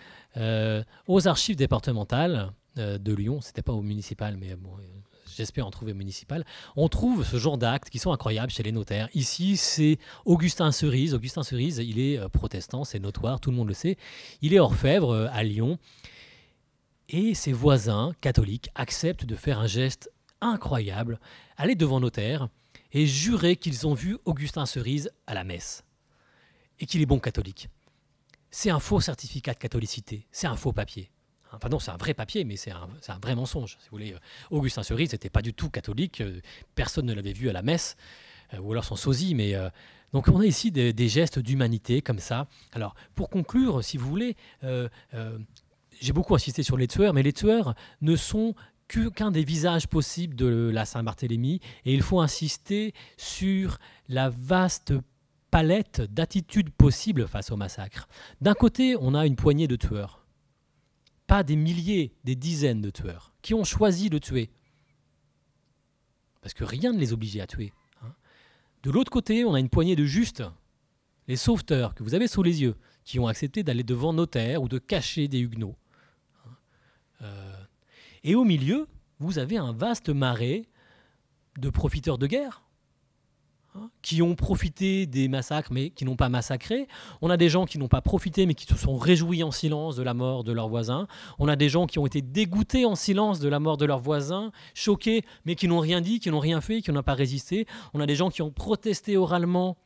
Aux archives départementales de Lyon, c'était pas au municipal, mais bon, j'espère en trouver au municipal, on trouve ce genre d'actes qui sont incroyables chez les notaires. Ici, c'est Augustin Cerise. Augustin Cerise, il est protestant, c'est notoire, tout le monde le sait. Il est orfèvre à Lyon. Et ses voisins catholiques acceptent de faire un geste incroyable, aller devant notaire et jurer qu'ils ont vu Augustin Cerise à la messe et qu'il est bon catholique. C'est un faux certificat de catholicité, c'est un faux papier. Enfin non, c'est un vrai papier, mais c'est un vrai mensonge. Si vous voulez, Augustin Cerise n'était pas du tout catholique, personne ne l'avait vu à la messe, ou alors son sosie, mais... donc on a ici des gestes d'humanité comme ça. Alors pour conclure, si vous voulez... j'ai beaucoup insisté sur les tueurs, mais les tueurs ne sont qu'un des visages possibles de la Saint-Barthélemy, et il faut insister sur la vaste palette d'attitudes possibles face au massacre. D'un côté, on a une poignée de tueurs, pas des milliers, des dizaines de tueurs, qui ont choisi de tuer, parce que rien ne les obligeait à tuer. De l'autre côté, on a une poignée de justes, les sauveteurs que vous avez sous les yeux, qui ont accepté d'aller devant notaire ou de cacher des huguenots. Et au milieu, vous avez un vaste marais de profiteurs de guerre qui ont profité des massacres mais qui n'ont pas massacré. On a des gens qui n'ont pas profité mais qui se sont réjouis en silence de la mort de leurs voisins. On a des gens qui ont été dégoûtés en silence de la mort de leurs voisins, choqués mais qui n'ont rien dit, qui n'ont rien fait, qui n'ont pas résisté. On a des gens qui ont protesté oralement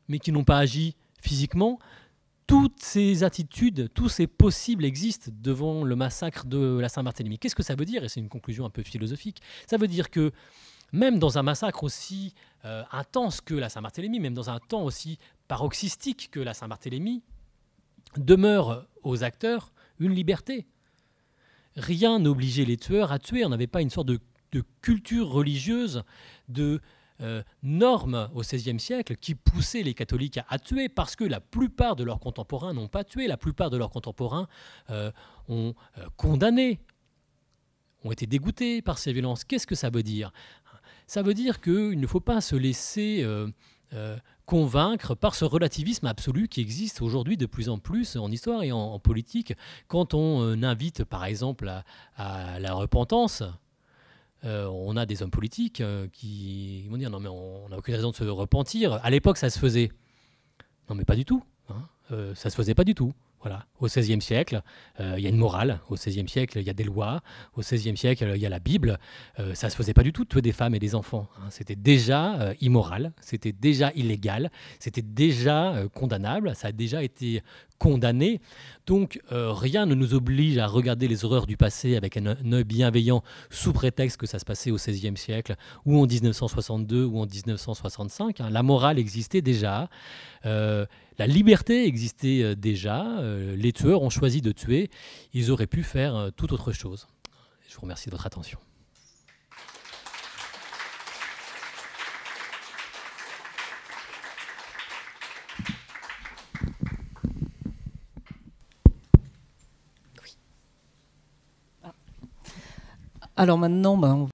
mais qui n'ont pas agi physiquement. Toutes ces attitudes, tous ces possibles existent devant le massacre de la Saint-Barthélemy. Qu'est-ce que ça veut dire ? Et c'est une conclusion un peu philosophique. Ça veut dire que même dans un massacre aussi intense que la Saint-Barthélemy, même dans un temps aussi paroxystique que la Saint-Barthélemy, demeure aux acteurs une liberté. Rien n'obligeait les tueurs à tuer. On n'avait pas une sorte de culture religieuse, de normes au XVIe siècle qui poussaient les catholiques à tuer parce que la plupart de leurs contemporains n'ont pas tué, la plupart de leurs contemporains ont condamné, ont été dégoûtés par ces violences. Qu'est-ce que ça veut dire? Ça veut dire qu'il ne faut pas se laisser convaincre par ce relativisme absolu qui existe aujourd'hui de plus en plus en histoire et en politique. Quand on invite par exemple à la repentance, on a des hommes politiques qui vont dire non mais on n'a aucune raison de se repentir. À l'époque ça se faisait. Non mais pas du tout. Ça se faisait pas du tout. Voilà. Au XVIe siècle, il y a une morale. Au XVIe siècle, il y a des lois. Au XVIe siècle, il y a la Bible. Ça ne se faisait pas du tout de tuer des femmes et des enfants. C'était déjà immoral, c'était déjà illégal, c'était déjà condamnable, ça a déjà été condamné. Donc rien ne nous oblige à regarder les horreurs du passé avec un œil bienveillant sous prétexte que ça se passait au XVIe siècle ou en 1962 ou en 1965. La morale existait déjà. La liberté existait déjà. Les tueurs ont choisi de tuer. Ils auraient pu faire toute autre chose. Je vous remercie de votre attention. Alors maintenant, on